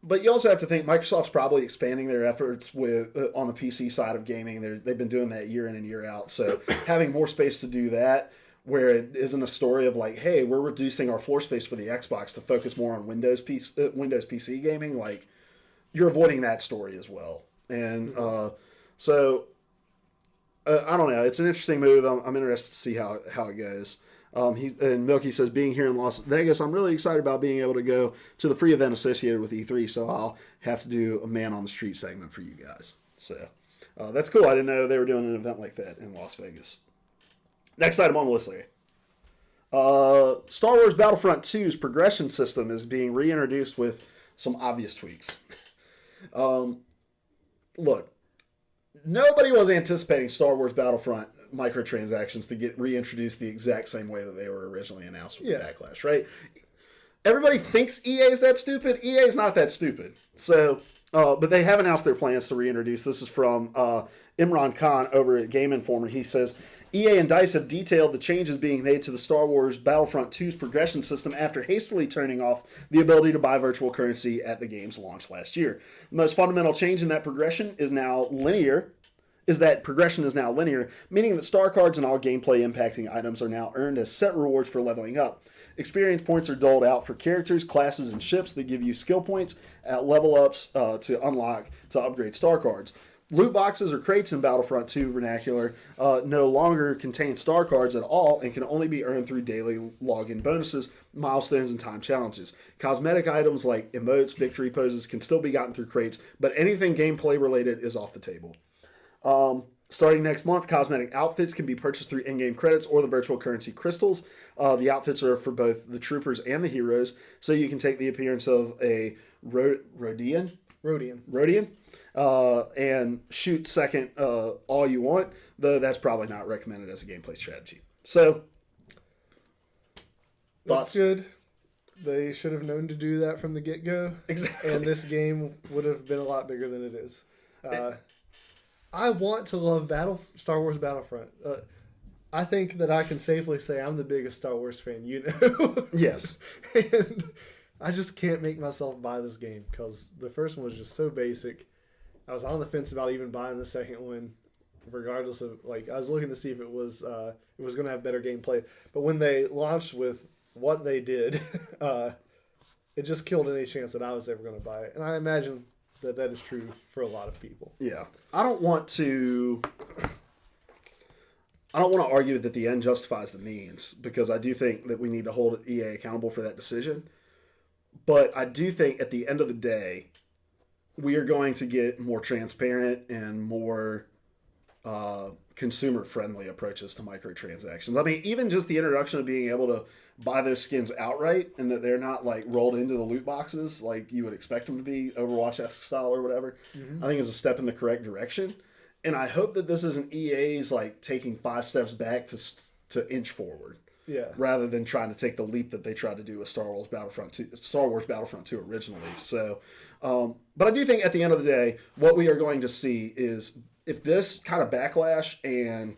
A: But you also have to think Microsoft's probably expanding their efforts with on the PC side of gaming. They've been doing that year in and year out. So having more space to do that, where it isn't a story of like, hey, we're reducing our floor space for the Xbox to focus more on Windows PC gaming, like you're avoiding that story as well. And so I don't know. It's an interesting move. I'm interested to see how it goes. And Milky says, being here in Las Vegas, I'm really excited about being able to go to the free event associated with E3, so I'll have to do a man on the street segment for you guys. So that's cool. I didn't know they were doing an event like that in Las Vegas. Next item on the list, Larry. Star Wars Battlefront 2's progression system is being reintroduced with some obvious tweaks. Look, nobody was anticipating Star Wars Battlefront microtransactions to get reintroduced the exact same way that they were originally announced with the Backlash, right? Everybody thinks EA is that stupid. EA is not that stupid. So, but they have announced their plans to reintroduce. This is from Imran Khan over at Game Informer. He says, EA and DICE have detailed the changes being made to the Star Wars Battlefront 2's progression system after hastily turning off the ability to buy virtual currency at the game's launch last year. The most fundamental change in that progression is that progression is now linear, meaning that star cards and all gameplay impacting items are now earned as set rewards for leveling up. Experience points are doled out for characters, classes, and ships that give you skill points at level ups to upgrade star cards. Loot boxes or crates in Battlefront 2 vernacular no longer contain star cards at all and can only be earned through daily login bonuses, milestones, and time challenges. Cosmetic items like emotes, victory poses can still be gotten through crates, but anything gameplay related is off the table. Starting next month, cosmetic outfits can be purchased through in-game credits or the virtual currency crystals. The outfits are for both the troopers and the heroes, so you can take the appearance of a Rodian, and shoot second all you want, though that's probably not recommended as a gameplay strategy. So,
B: that's good. They should have known to do that from the get-go.
A: Exactly.
B: And this game would have been a lot bigger than it is. I want to love Star Wars Battlefront. I think that I can safely say I'm the biggest Star Wars fan, you know?
A: Yes.
B: And I just can't make myself buy this game because the first one was just so basic. I was on the fence about even buying the second one, regardless of, like, I was looking to see if it was going to have better gameplay. But when they launched with what they did, it just killed any chance that I was ever going to buy it. And I imagine that is true for a lot of people.
A: Yeah. I don't want to argue that the end justifies the means, because I do think that we need to hold EA accountable for that decision. But I do think at the end of the day, we are going to get more transparent and more consumer-friendly approaches to microtransactions. I mean, even just the introduction of being able to buy those skins outright and that they're not like rolled into the loot boxes like you would expect them to be, Overwatch-esque style or whatever, I think is a step in the correct direction. And I hope that this isn't EA's like taking 5 steps back to inch forward.
B: Yeah.
A: Rather than trying to take the leap that they tried to do with Star Wars Battlefront 2 originally. So, but I do think at the end of the day, what we are going to see is if this kind of backlash and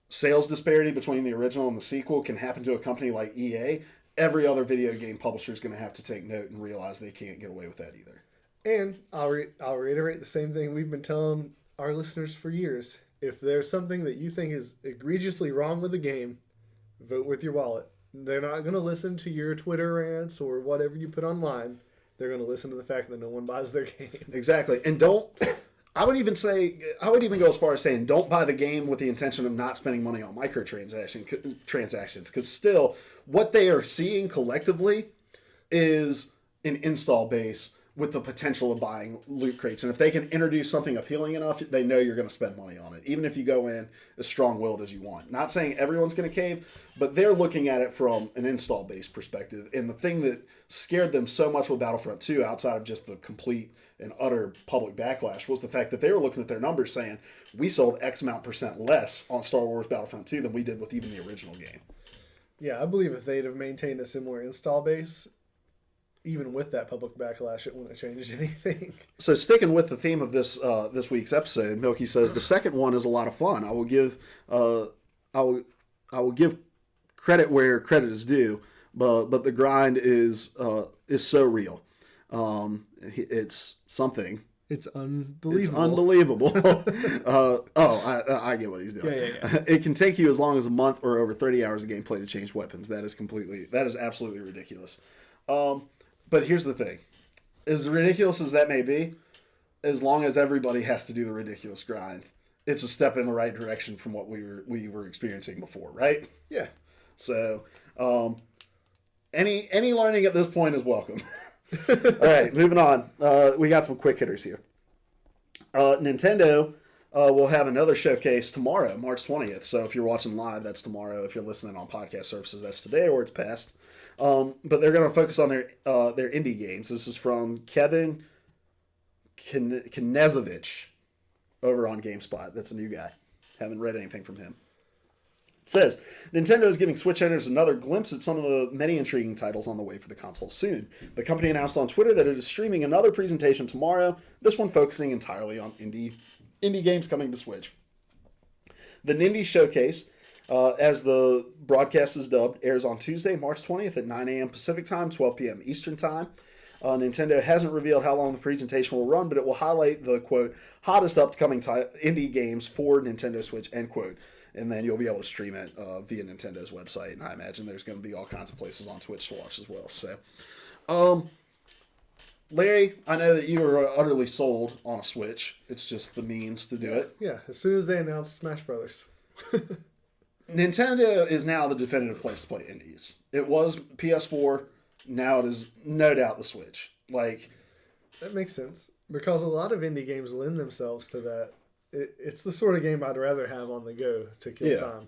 A: sales disparity between the original and the sequel can happen to a company like EA, every other video game publisher is going to have to take note and realize they can't get away with that either.
B: And I'll reiterate the same thing we've been telling our listeners for years. If there's something that you think is egregiously wrong with the game, vote with your wallet. They're not going to listen to your Twitter rants or whatever you put online. They're going to listen to the fact that no one buys their game.
A: Exactly. And I would even go as far as saying don't buy the game with the intention of not spending money on microtransactions, because still what they are seeing collectively is an install base with the potential of buying loot crates. And if they can introduce something appealing enough, they know you're going to spend money on it, even if you go in as strong-willed as you want. Not saying everyone's going to cave, but they're looking at it from an install base perspective. And the thing that scared them so much with Battlefront 2, outside of just the complete and utter public backlash, was the fact that they were looking at their numbers saying, we sold X amount % less on Star Wars Battlefront 2 than we did with even the original game.
B: Yeah, I believe if they'd have maintained a similar install base, even with that public backlash, it wouldn't have changed anything.
A: So sticking with the theme of this week's episode, Milky says the second one is a lot of fun. I will give credit where credit is due, but the grind is so real. It's something.
B: It's unbelievable.
A: It's unbelievable. I get what he's doing.
B: Yeah.
A: It can take you as long as a month or over 30 hours of gameplay to change weapons. That is absolutely ridiculous. But here's the thing. As ridiculous as that may be, as long as everybody has to do the ridiculous grind, it's a step in the right direction from what we were experiencing before, right?
B: Yeah.
A: So, any learning at this point is welcome. All right, moving on. We got some quick hitters here. Nintendo will have another showcase tomorrow, March 20th. So if you're watching live, that's tomorrow. If you're listening on podcast services, that's today or it's past. But they're going to focus on their indie games. This is from Kevin Knezovich over on GameSpot. That's a new guy. Haven't read anything from him. It says, Nintendo is giving Switch owners another glimpse at some of the many intriguing titles on the way for the console soon. The company announced on Twitter that it is streaming another presentation tomorrow, this one focusing entirely on indie games coming to Switch. The Nindies Showcase, as the broadcast is dubbed, airs on Tuesday, March 20th at 9 a.m. Pacific Time, 12 p.m. Eastern Time. Nintendo hasn't revealed how long the presentation will run, but it will highlight the, quote, hottest upcoming indie games for Nintendo Switch, end quote. And then you'll be able to stream it via Nintendo's website. And I imagine there's going to be all kinds of places on Twitch to watch as well. So, Larry, I know that you are utterly sold on a Switch. It's just the means to do it.
B: Yeah, as soon as they announced Smash Brothers.
A: Nintendo is now the definitive place to play indies. It was PS4. Now it is no doubt the Switch. Like,
B: that makes sense. Because a lot of indie games lend themselves to that. It's the sort of game I'd rather have on the go to kill time.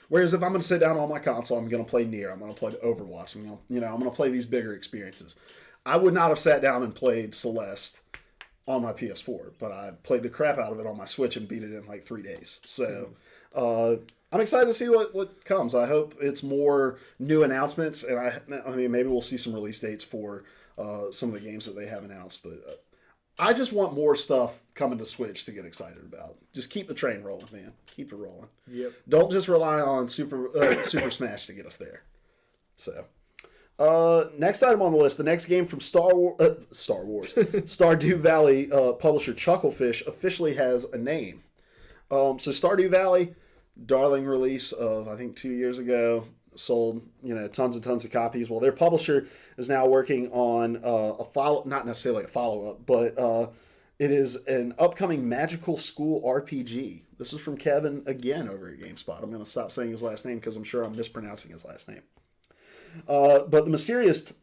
A: Whereas if I'm going to sit down on my console, I'm going to play Nier, I'm going to play Overwatch, I'm going to play these bigger experiences. I would not have sat down and played Celeste on my PS4, but I played the crap out of it on my Switch and beat it in like 3 days. So I'm excited to see what comes. I hope it's more new announcements, and I mean maybe we'll see some release dates for some of the games that they have announced, but I just want more stuff coming to Switch to get excited about. Just keep the train rolling, man. Keep it rolling.
B: Yep.
A: Don't just rely on Super Smash to get us there. So, next item on the list, the next game from Star Wars, Stardew Valley publisher Chucklefish officially has a name. So Stardew Valley, darling release of I think 2 years ago, sold tons and tons of copies. Well, their publisher is now working on not necessarily a follow-up, but it is an upcoming magical school RPG. This is from Kevin again over at GameSpot. I'm going to stop saying his last name because I'm sure I'm mispronouncing his last name. But the mysterious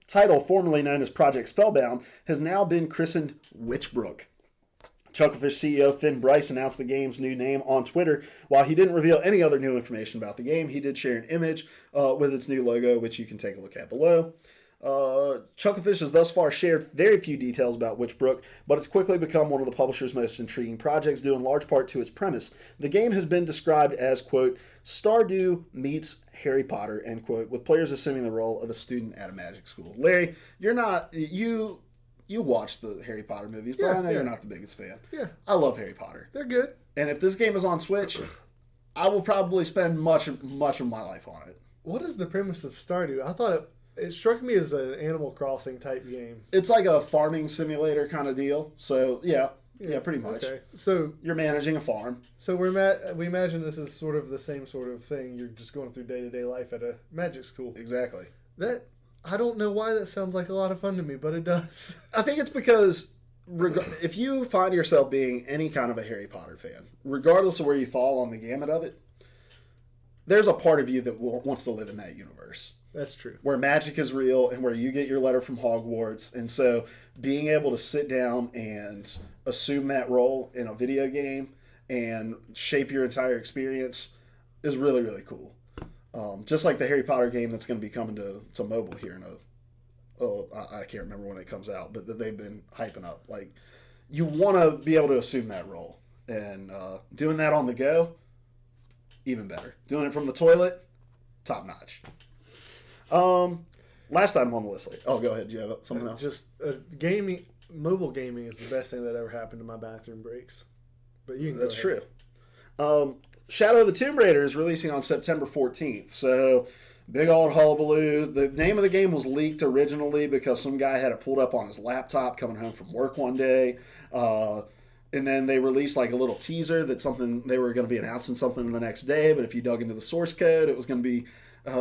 A: title, formerly known as Project Spellbound, has now been christened Witchbrook. Chucklefish CEO Finn Bryce announced the game's new name on Twitter. While he didn't reveal any other new information about the game, he did share an image with its new logo, which you can take a look at below. Chucklefish has thus far shared very few details about Witchbrook, but it's quickly become one of the publisher's most intriguing projects, due in large part to its premise. The game has been described as, quote, Stardew meets Harry Potter, end quote, with players assuming the role of a student at a magic school. Larry, you watch the Harry Potter movies, but I know you're not the biggest fan.
B: Yeah.
A: I love Harry Potter.
B: They're good.
A: And if this game is on Switch, I will probably spend much of my life on it.
B: What is the premise of Stardew? I thought it struck me as an Animal Crossing type game.
A: It's like a farming simulator kind of deal. So, yeah, pretty much.
B: Okay. So
A: you're managing a farm.
B: So we imagine this is sort of the same sort of thing. You're just going through day-to-day life at a magic school.
A: Exactly.
B: I don't know why that sounds like a lot of fun to me, but it does.
A: I think it's because if you find yourself being any kind of a Harry Potter fan, regardless of where you fall on the gamut of it, there's a part of you that wants to live in that universe.
B: That's true.
A: Where magic is real and where you get your letter from Hogwarts. And so being able to sit down and assume that role in a video game and shape your entire experience is really, really cool. Just like the Harry Potter game that's going to be coming to mobile here in I can't remember when it comes out, but that they've been hyping up. Like, you want to be able to assume that role. And doing that on the go, even better. Doing it from the toilet, top notch. Last item on the list. Oh, go ahead. Do you have something else?
B: Just mobile gaming is the best thing that ever happened to my bathroom breaks. But you can.
A: That's
B: go ahead.
A: True. Shadow of the Tomb Raider is releasing on September 14th. So, big old hullabaloo. The name of the game was leaked originally because some guy had it pulled up on his laptop coming home from work one day. And then they released like a little teaser that something they were going to be announcing something the next day. But if you dug into the source code, it was going to be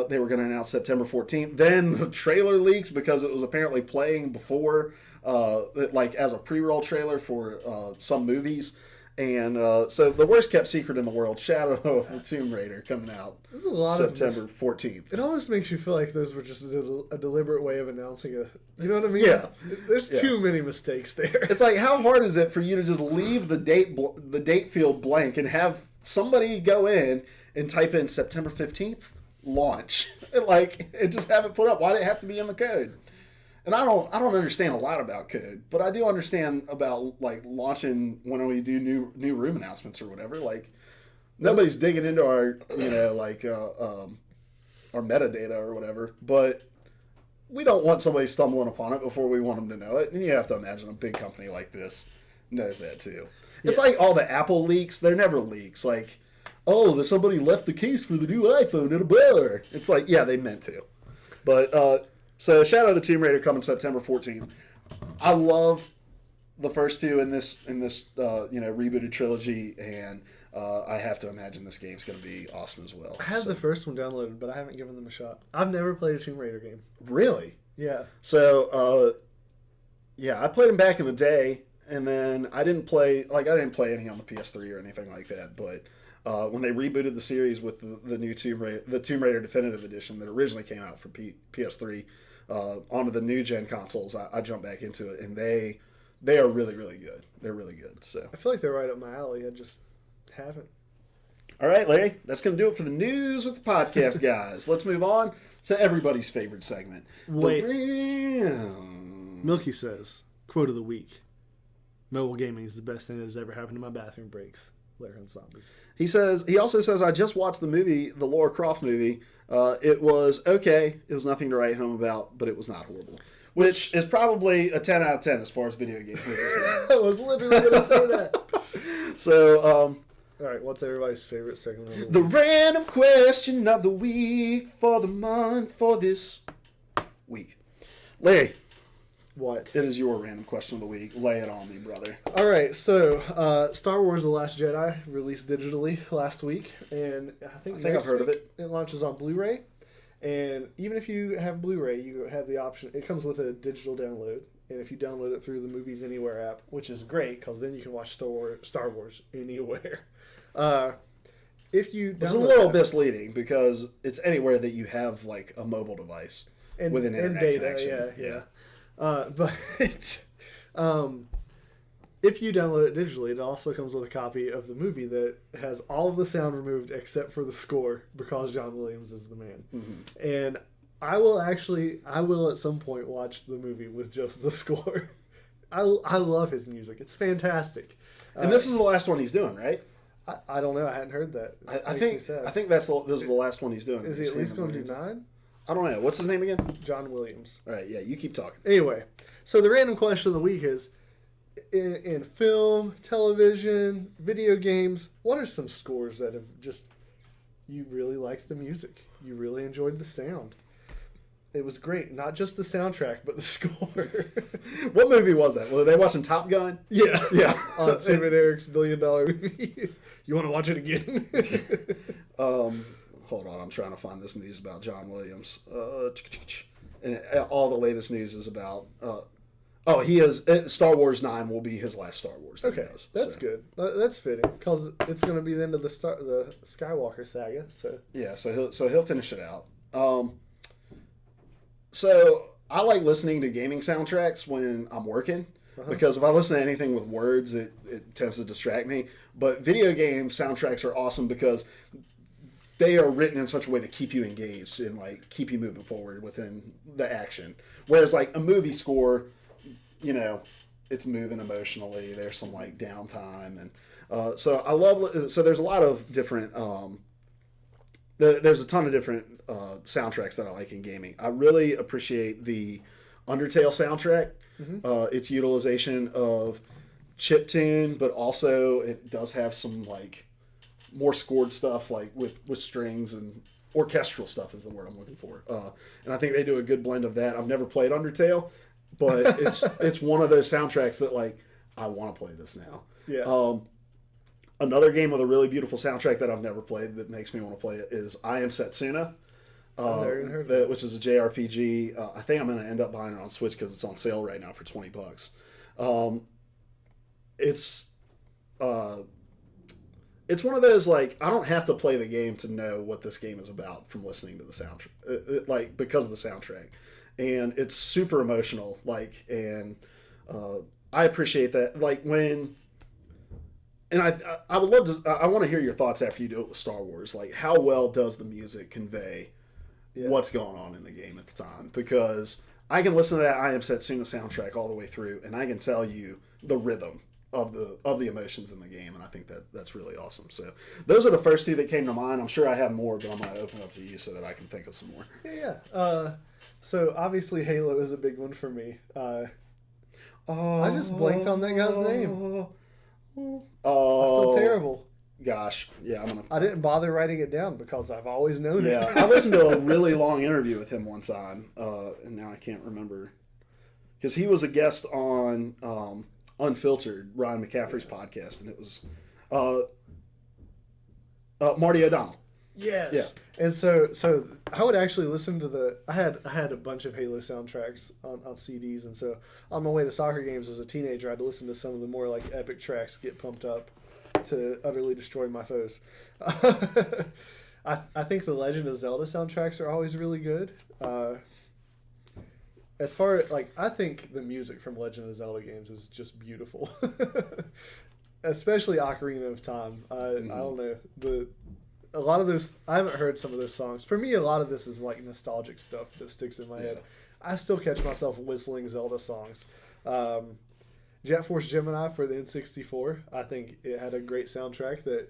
A: they were going to announce September 14th. Then the trailer leaked because it was apparently playing before, like as a pre-roll trailer for some movies. And so the worst kept secret in the world, Shadow of the Tomb Raider, coming out
B: There's a lot
A: September 14th.
B: It almost makes you feel like those were just a deliberate way of announcing a... You know what I mean?
A: Yeah.
B: There's too many mistakes there.
A: It's like, how hard is it for you to just leave the date field blank and have somebody go in and type in September 15th, launch, and just have it put up? Why did it have to be in the code? And I don't understand a lot about code, but I do understand about like launching when we do new room announcements or whatever. Like nobody's digging into our our metadata or whatever, but we don't want somebody stumbling upon it before we want them to know it. And you have to imagine a big company like this knows that too. It's like all the Apple leaks; they're never leaks. Like, oh, there's somebody left the case for the new iPhone in a bar. It's like, yeah, they meant to, but. So, Shadow of the Tomb Raider coming September 14th. I love the first two in this rebooted trilogy, and I have to imagine this game's going to be awesome as well.
B: I have the first one downloaded, but I haven't given them a shot. I've never played a Tomb Raider game.
A: Really?
B: Yeah.
A: So, I played them back in the day, and then I didn't play any on the PS3 or anything like that, but when they rebooted the series with the new Tomb Raider Definitive Edition that originally came out for PS3, onto the new gen consoles, I jumped back into it, and they are really, really good. They're really good. So
B: I feel like they're right up my alley. I just haven't.
A: All right, Larry, that's going to do it for the news with the podcast, guys. Let's move on to everybody's favorite segment.
B: Wait. Milky says, quote of the week: mobile gaming is the best thing that has ever happened to my bathroom breaks. Larry Hunt Zombies.
A: He also says, I just watched the movie, the Lara Croft movie. It was okay. It was nothing to write home about, but it was not horrible. Which is probably a 10 out of 10 as far as video game movies.
B: I was literally going to say that.
A: So,
B: all right, what's everybody's favorite segment of the week?
A: The random question of the week for the month for this week. Larry.
B: What?
A: It is your random question of the week. Lay it on me, brother.
B: All right, so Star Wars The Last Jedi released digitally last week, and I think
A: I've heard of it.
B: It launches on Blu-ray, and even if you have Blu-ray, you have the option. It comes with a digital download, and if you download it through the Movies Anywhere app, which is great because then you can watch Star Wars anywhere. If you
A: it's a little misleading because it's anywhere that you have like a mobile device with an internet
B: data,
A: connection.
B: Yeah. But if you download it digitally, it also comes with a copy of the movie that has all of the sound removed except for the score because John Williams is the man. Mm-hmm. And I will at some point watch the movie with just the score. I love his music. It's fantastic.
A: And this is the last one he's doing, right?
B: I don't know. I hadn't heard that.
A: I think this is the last one he's doing.
B: Is he at least going to do 9?
A: I don't know. What's his name again?
B: John Williams.
A: All right, yeah, you keep talking.
B: Anyway, so the random question of the week is, in film, television, video games, what are some scores that have just, you really liked the music? You really enjoyed the sound? It was great. Not just the soundtrack, but the score.
A: What movie was that? Were they watching Top Gun?
B: Yeah.
A: Yeah.
B: On Tim and Eric's $1 billion movie. You want to watch it again?
A: Hold on, I'm trying to find this news about John Williams. And all the latest news is about... he is... Star Wars 9 will be his last Star Wars.
B: Okay, that's good. That's fitting, because it's going to be the end of the Skywalker saga. So
A: yeah, so he'll finish it out. So I like listening to gaming soundtracks when I'm working, because if I listen to anything with words, it tends to distract me. But video game soundtracks are awesome because... they are written in such a way to keep you engaged and like keep you moving forward within the action. Whereas like a movie score, it's moving emotionally. There's some like downtime, and so I love. So there's a lot of different. There's a ton of different soundtracks that I like in gaming. I really appreciate the Undertale soundtrack. Mm-hmm. Its utilization of chiptune, but also it does have some like more scored stuff, like with strings and orchestral stuff is the word I'm looking for. And I think they do a good blend of that. I've never played Undertale, but it's one of those soundtracks that like I want to play this now.
B: Yeah.
A: Another game with a really beautiful soundtrack that I've never played that makes me want to play it is I Am Setsuna.
B: I've never even heard of it.
A: Which is a JRPG. I think I'm going to end up buying it on Switch because it's on sale right now for $20. It's one of those, like, I don't have to play the game to know what this game is about from listening to the soundtrack, like, because of the soundtrack. And it's super emotional, like, and I appreciate that. Like, when, and I would love to, I want to hear your thoughts after you do it with Star Wars. Like, how well does the music convey what's going on in the game at the time? Because I can listen to that I Am Setsuna soundtrack all the way through, and I can tell you the rhythm of the emotions in the game, and I think that's really awesome. So those are the first two that came to mind. I'm sure I have more, but I'm going to open up to you so that I can think of some more.
B: Yeah. So obviously Halo is a big one for me. I just blanked on that guy's name. I feel terrible.
A: Gosh, yeah,
B: I didn't bother writing it down because I've always known it.
A: Yeah, I listened to a really long interview with him one time, and now I can't remember because he was a guest on Unfiltered, Ryan McCaffrey's podcast, and it was Marty O'Donnell.
B: Yes.
A: Yeah.
B: And so I would actually listen to I had a bunch of Halo soundtracks on CDs, and so on my way to soccer games as a teenager, I'd listen to some of the more like epic tracks get pumped up to utterly destroy my foes. I think the Legend of Zelda soundtracks are always really good. As far as, like, I think the music from Legend of Zelda games is just beautiful. Especially Ocarina of Time. I don't know. A lot of those, I haven't heard some of those songs. For me, a lot of this is like nostalgic stuff that sticks in my head. I still catch myself whistling Zelda songs. Jet Force Gemini for the N64. I think it had a great soundtrack that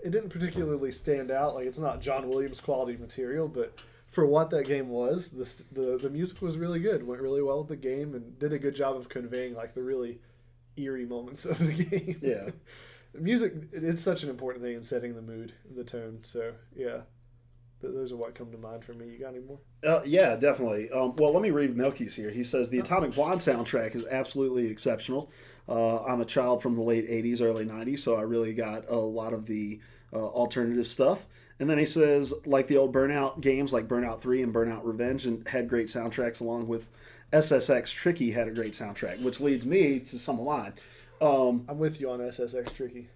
B: it didn't particularly stand out. Like, it's not John Williams quality material, but for what that game was, the music was really good. Went really well with the game and did a good job of conveying like the really eerie moments of the game.
A: Yeah.
B: Music, it's such an important thing in setting the mood, the tone. So, yeah. Those are what come to mind for me. You got any more?
A: Yeah, definitely. Well, let me read Milky's here. He says, the Atomic Blonde soundtrack is absolutely exceptional. I'm a child from the late 80s, early 90s, so I really got a lot of the alternative stuff. And then he says, like the old Burnout games, like Burnout 3 and Burnout Revenge, and had great soundtracks, along with SSX Tricky had a great soundtrack, which leads me to some of mine.
B: I'm with you on SSX Tricky.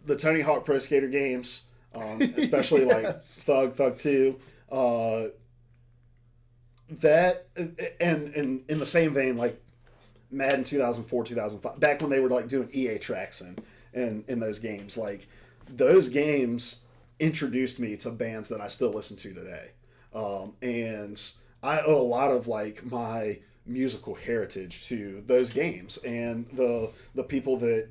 A: The Tony Hawk Pro Skater games, especially like Thug 2. That, and in the same vein, like Madden 2004, 2005, back when they were like doing EA tracks in those games, like those games introduced me to bands that I still listen to today. And I owe a lot of like my musical heritage to those games and the people that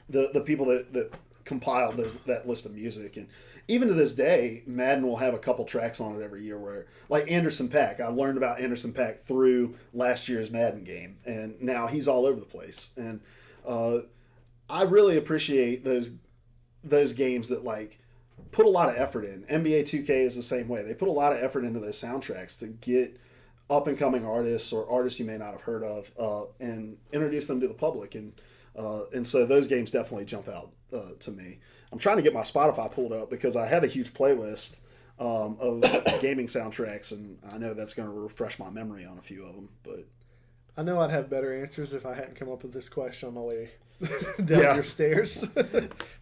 A: the people that compiled that list of music. And even to this day, Madden will have a couple tracks on it every year where, like Anderson .Paak, I learned about Anderson .Paak through last year's Madden game, and now he's all over the place. And I really appreciate those games that like put a lot of effort in. NBA 2K is the same way. They put a lot of effort into those soundtracks to get up and coming artists or artists you may not have heard of and introduce them to the public. And so those games definitely jump out to me. I'm trying to get my Spotify pulled up because I have a huge playlist of gaming soundtracks, and I know that's going to refresh my memory on a few of them. But
B: I know I'd have better answers if I hadn't come up with this question on my way down your stairs.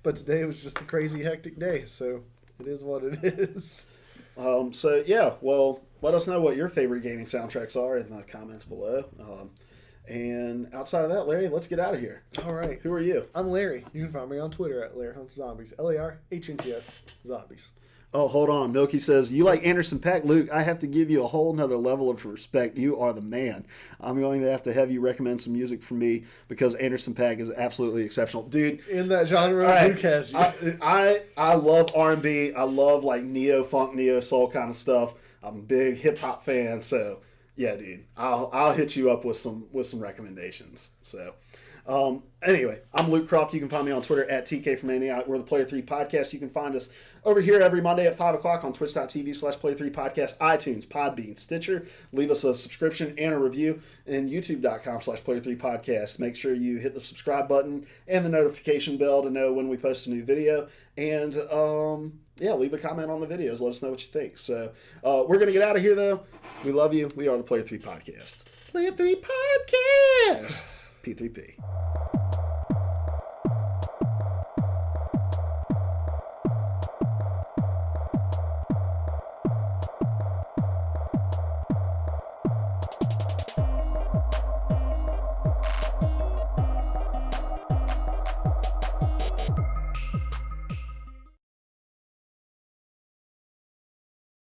B: But today it was just a crazy, hectic day, so it is what it is.
A: So, yeah, well, let us know what your favorite gaming soundtracks are in the comments below. And outside of that, Larry, let's get out of here.
B: All right.
A: Who are you?
B: I'm Larry. You can find me on Twitter at LarryHuntsZombies. LARHNTS Zombies.
A: Oh, hold on. Milky says, you like Anderson .Paak, Luke. I have to give you a whole nother level of respect. You are the man. I'm going to have you recommend some music for me because Anderson .Paak is absolutely exceptional. Dude.
B: In that genre,
A: right,
B: Luke has you.
A: I love R&B. I love like neo-funk, neo-soul kind of stuff. I'm a big hip-hop fan, so yeah, dude. I'll hit you up with some recommendations. So Anyway, I'm Luke Croft. You can find me on Twitter at TK from Maniac. We're the Player 3 Podcast. You can find us over here every Monday at 5 o'clock on twitch.tv/Player3 Podcast, iTunes, Podbean, Stitcher. Leave us a subscription and a review, and youtube.com/Player3 Podcast. Make sure you hit the subscribe button and the notification bell to know when we post a new video. And, leave a comment on the videos. Let us know what you think. So, we're going to get out of here, though. We love you. We are the Player 3 Podcast. Player 3 Podcast! P3P.